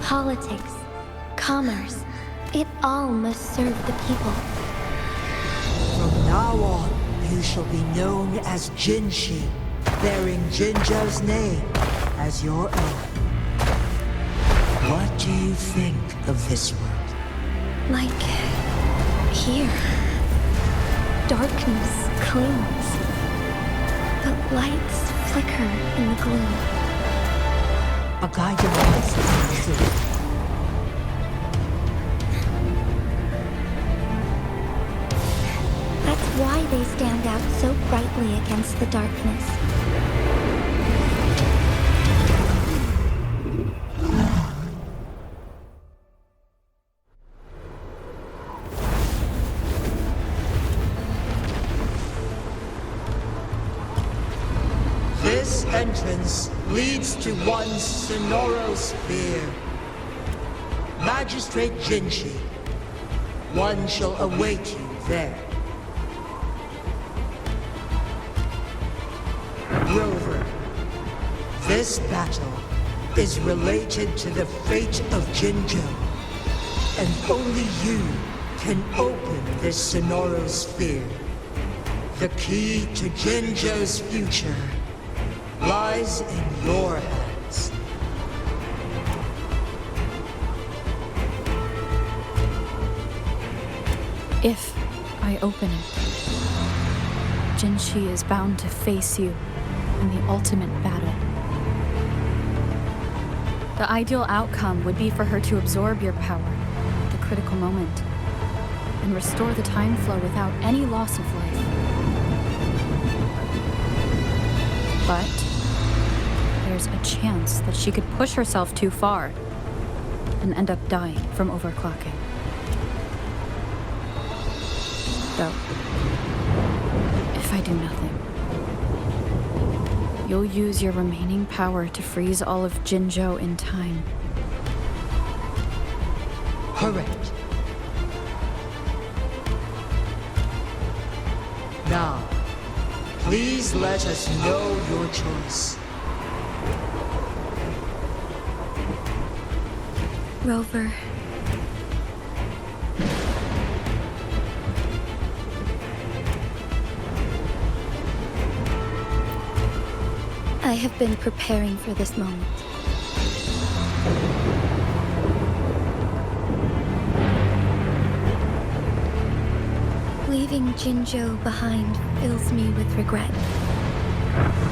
Politics, commerce, it all must serve the people. From now on, you shall be known as Jinshi, bearing Jinzhou's name as your own. What do you think of this world? Like here. Darkness clings, but lights flicker in the gloom. A guiding light is true. That's why they stand out so brightly against the darkness. This entrance leads to one Sonoro sphere. Magistrate Jinshi, one shall await you there. Rover, this battle is related to the fate of Jinjo, and only you can open this Sonoro sphere. The key to Jinjo's future lies in your hands. If I open it, Jinshi is bound to face you in the ultimate battle. The ideal outcome would be for her to absorb your power at the critical moment and restore the time flow without any loss of life. But there's a chance that she could push herself too far and end up dying from overclocking. Though, if I do nothing, you'll use your remaining power to freeze all of Jinjo in time. Correct. Now, please let us know your choice. Rover. I have been preparing for this moment. Leaving Jinjo behind fills me with regret.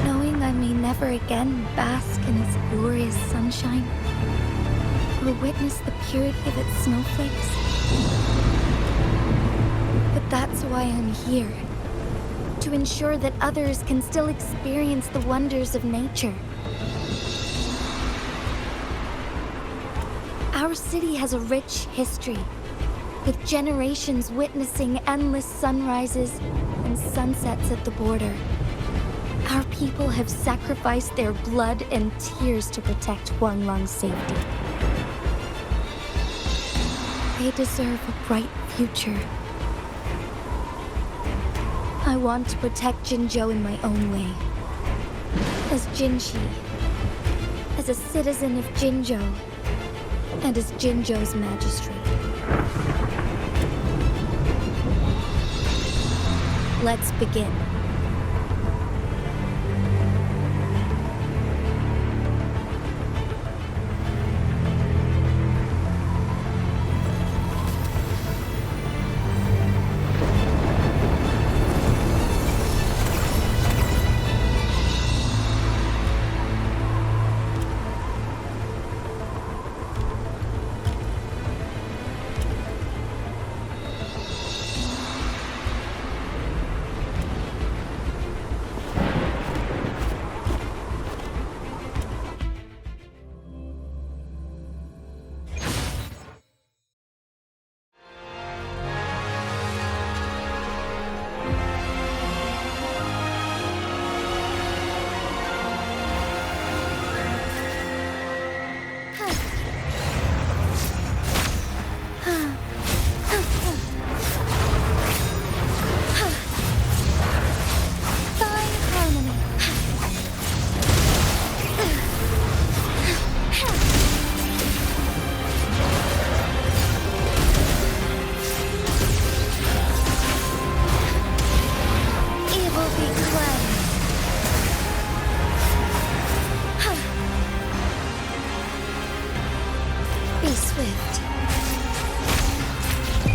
Knowing I may never again bask in its glorious sunshine, or witness the purity of its snowflakes. But that's why I'm here. To ensure that others can still experience the wonders of nature. Our city has a rich history, with generations witnessing endless sunrises and sunsets at the border. Our people have sacrificed their blood and tears to protect Huanglang's safety. They deserve a bright future. I want to protect Jinjo in my own way. As Jinshi, as a citizen of Jinjo, and as Jinjo's magistrate. Let's begin.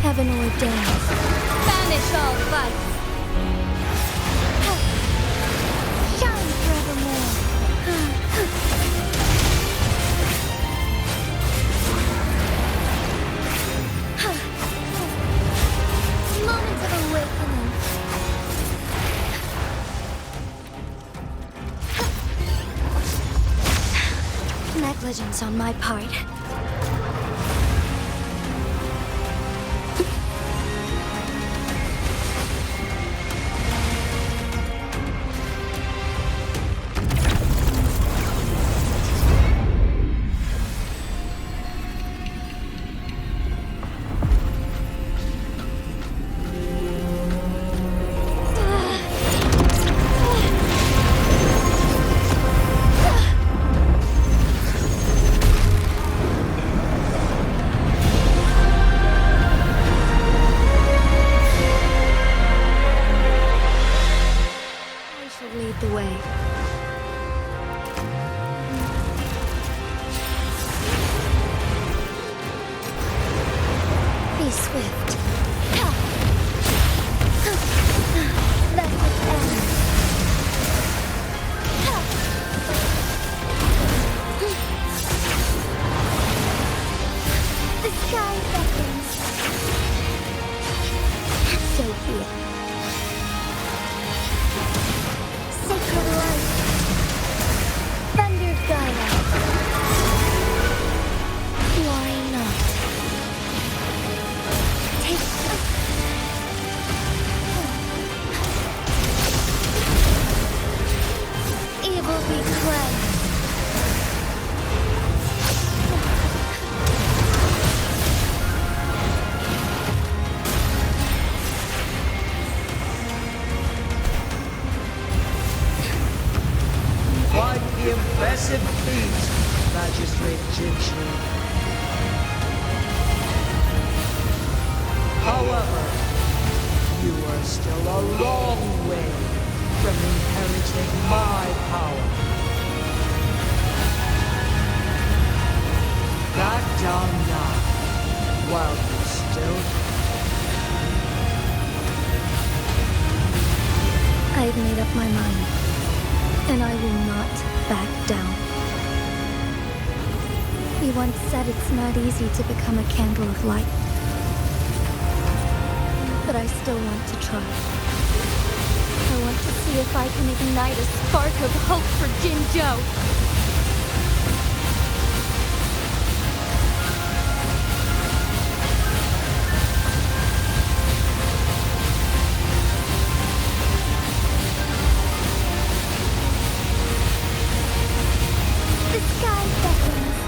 Heaven ordained. Banish all fights. Shine forevermore. Negligence on my part. Lead the way. Be swift. Let it end. The sky beckons. So be it. Sacred light. Thunder guide us. Why not? Take evil be cleansed. Quite the impressive feat, Magistrate Jinchi. However, you are still a long way from inheriting my power. Back down now, while you still I've made up my mind, and I will not back down. You once said it's not easy to become a candle of light. But I still want to try. I want to see if I can ignite a spark of hope for Jinzhou. The sky beckons.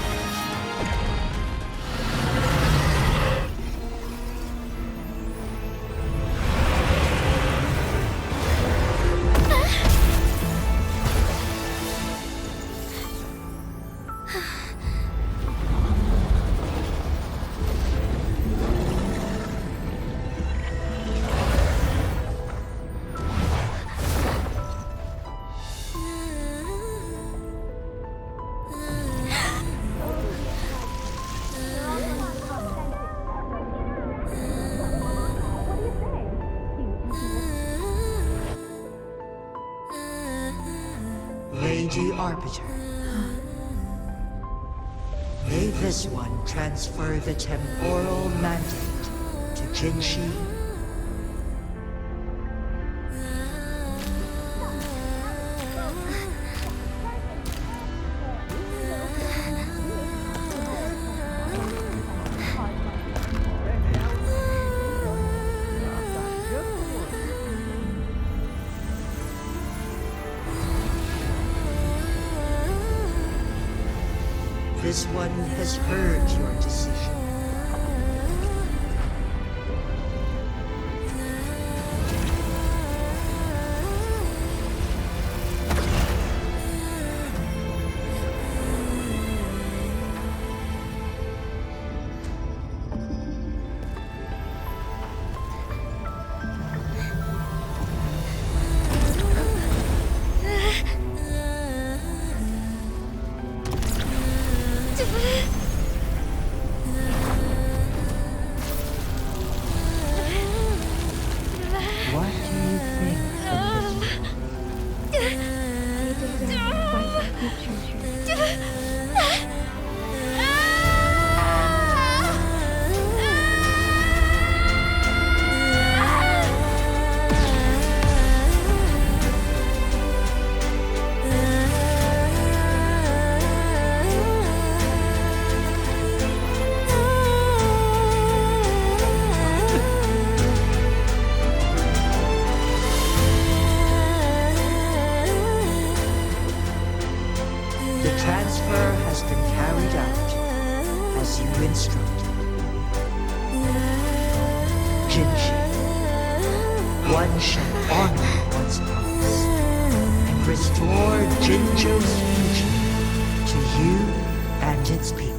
Lady Arbiter. May this one transfer the temporal mandate to Jinshi. This one has heard your decision. What do you think of this? as you instructed. Jinshi, one shall honor one's promise and restore Jinzhou's future to you and its people.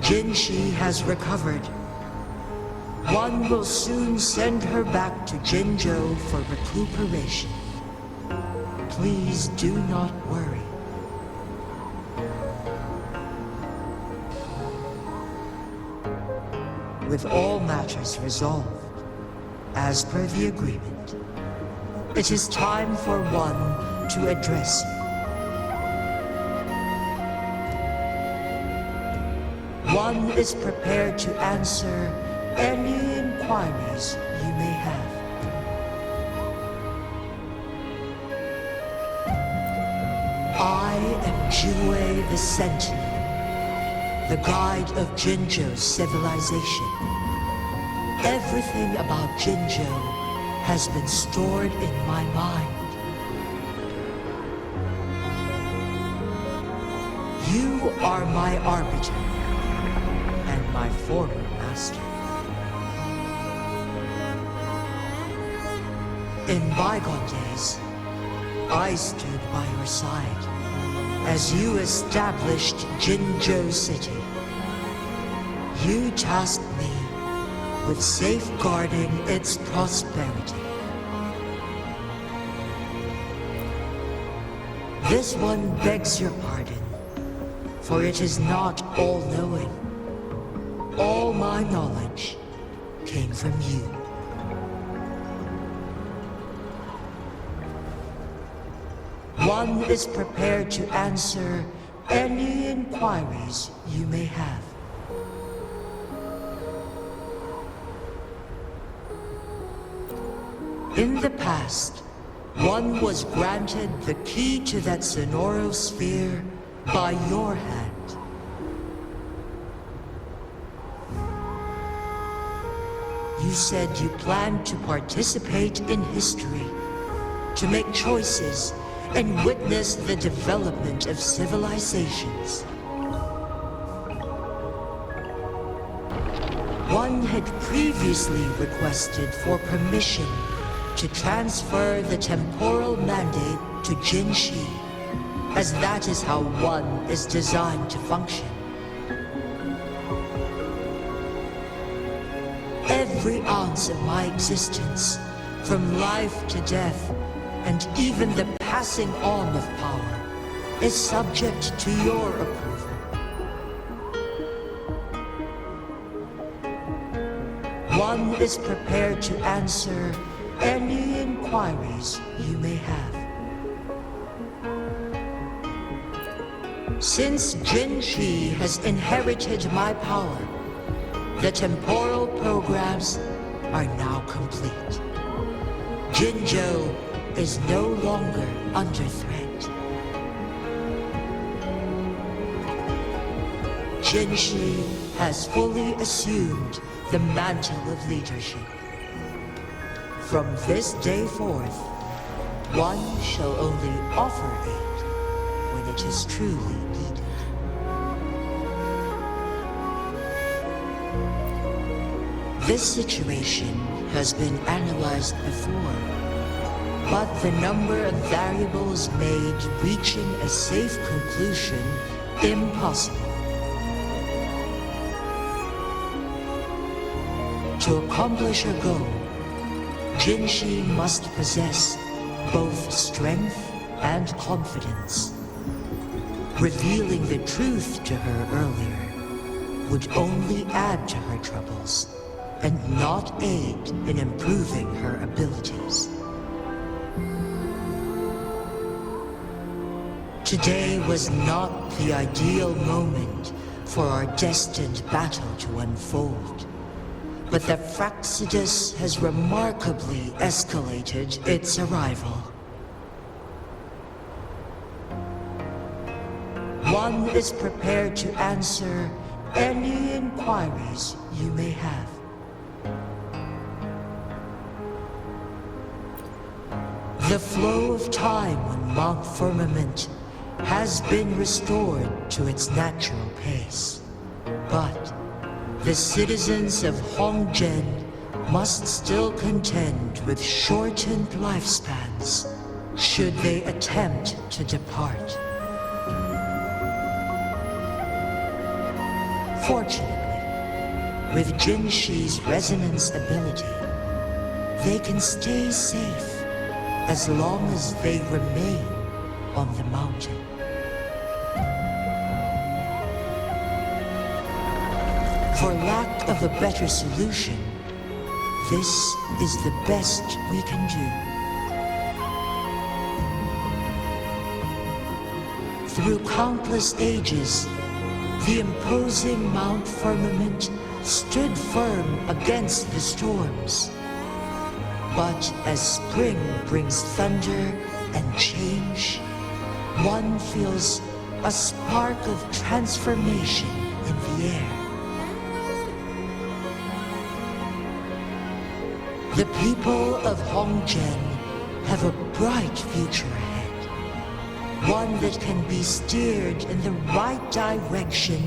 Jinshi has recovered. One will soon send her back to Jinzhou for recuperation. Please do not worry. With all matters resolved, as per the agreement, it is time for one to address you. One is prepared to answer any inquiries you may have. I am Jue the Sentinel, the guide of Jinzhou's civilization. Everything about Jinzhou has been stored in my mind. You are my arbiter. My former master. In bygone days, I stood by your side as you established Jinzhou City. You tasked me with safeguarding its prosperity. This one begs your pardon, for it is not all-knowing. All my knowledge came from you. One is prepared to answer any inquiries you may have. In the past, one was granted the key to that Sonoro sphere by your hand. You said you planned to participate in history, to make choices and witness the development of civilizations. One had previously requested for permission to transfer the temporal mandate to Jinshi, as that is how one is designed to function. Every ounce of my existence, from life to death, and even the passing on of power, is subject to your approval. One is prepared to answer any inquiries you may have. Since Jinshi has inherited my power, the temporal programs are now complete. Jinzhou is no longer under threat. Jinshi has fully assumed the mantle of leadership. From this day forth, one shall only offer aid when it is truly needed. This situation has been analyzed before, but the number of variables made reaching a safe conclusion impossible. To accomplish her goal, Jinshi must possess both strength and confidence. Revealing the truth to her earlier would only add to her troubles and not aid in improving her abilities. Today was not the ideal moment for our destined battle to unfold. But the Fractsidus has remarkably escalated its arrival. One is prepared to answer any inquiries you may have. The flow of time on Mount Firmament has been restored to its natural pace. But the citizens of Hongzhen must still contend with shortened lifespans should they attempt to depart. Fortunately, with Jinshi's resonance ability, they can stay safe as long as they remain on the mountain. For lack of a better solution, this is the best we can do. Through countless ages, the imposing Mount Firmament stood firm against the storms. But as spring brings thunder and change, one feels a spark of transformation in the air. The people of Hongzhen have a bright future ahead. One that can be steered in the right direction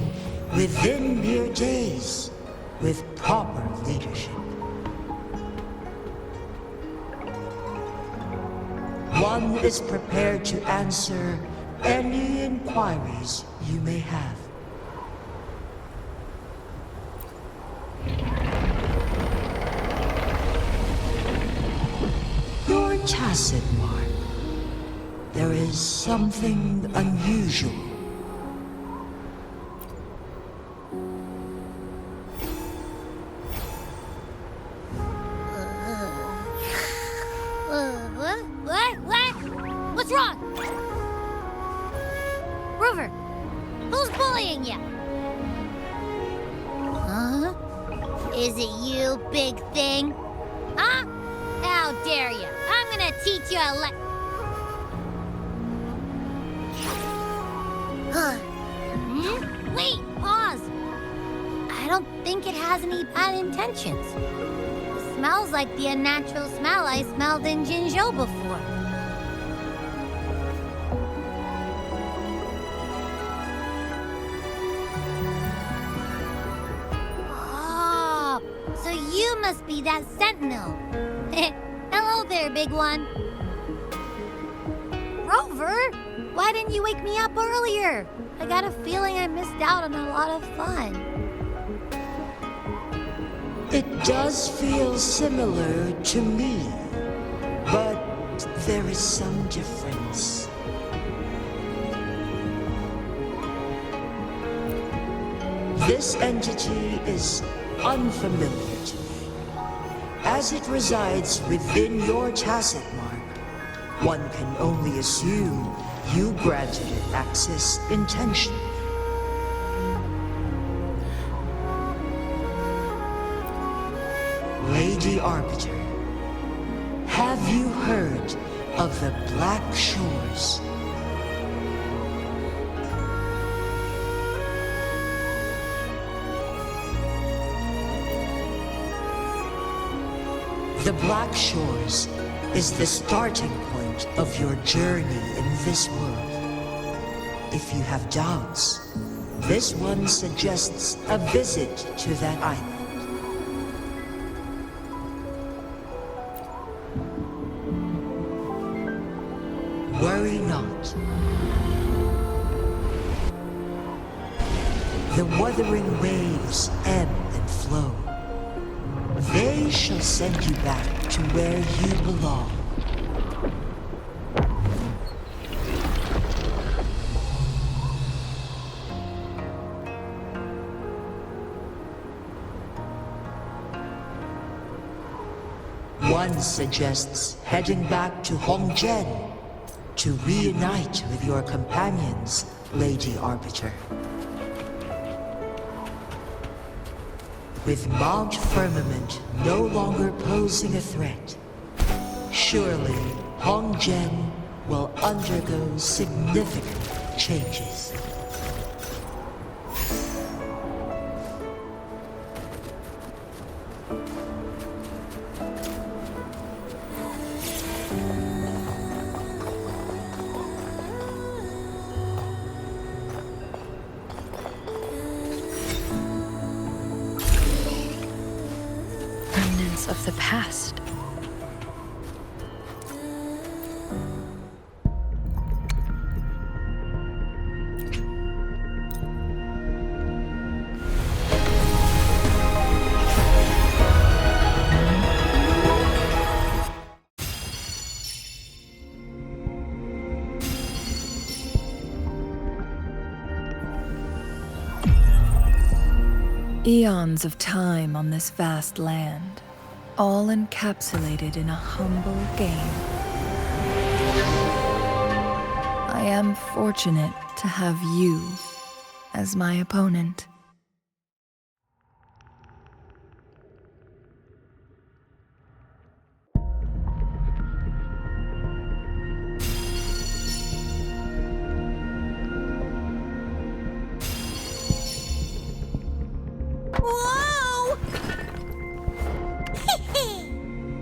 within mere days with proper leadership. One is prepared to answer any inquiries you may have. Your tacit mark. There is something unusual. What? What's wrong? Rover, who's bullying you? Huh? Is it you, big thing? Huh? How dare you? I'm gonna teach you a Wait, pause. I don't think it has any bad intentions. It smells like the unnatural smell I smelled in Jinzhou before. Oh, so you must be that sentinel. Hello there, big one. Rover, why didn't you wake me up earlier? I got a feeling I missed out on a lot of fun. It does feel similar to me, but there is some difference. This entity is unfamiliar to me. As it resides within your tacit mark, one can only assume you granted it access intentionally. Lady Arbiter, have you heard of the Black Shores? The Black Shores is the starting point of your journey in this world. If you have doubts, this one suggests a visit to that island. Worry not. The Wuthering Waves ebb and flow. They shall send you back to where you belong. One suggests heading back to Hongzhen to reunite with your companions, Lady Arbiter. With Mount Firmament no longer posing a threat, surely Hongzhen will undergo significant changes. Remnants of the past. Eons of time on this vast land, all encapsulated in a humble game. I am fortunate to have you as my opponent. Whoa!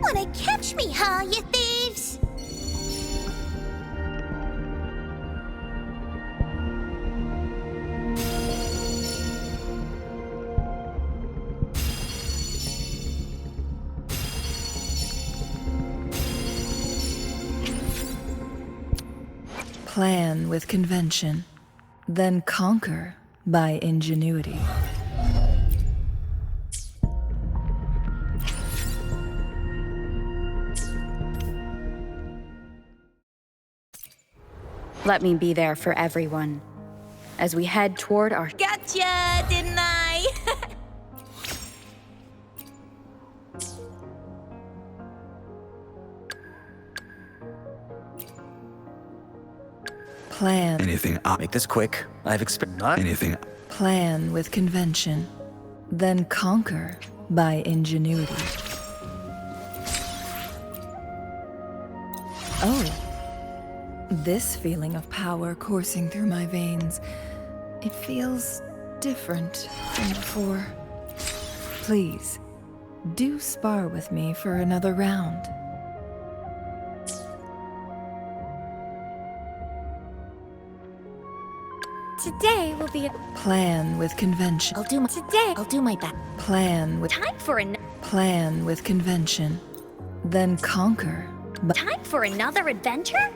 Wanna catch me, huh, you thieves? Plan with convention, then conquer by ingenuity. Let me be there for everyone as we head toward our... Gotcha, didn't I? Plan. Anything. I'll make this quick. I've experienced anything. Plan with convention, then conquer by ingenuity. Oh, this feeling of power coursing through my veins, it feels different from before. Please, do spar with me for another round. Today will be a... Plan with convention. Today, I'll do my best. Plan with Time for Plan with convention, then conquer. Time for another adventure?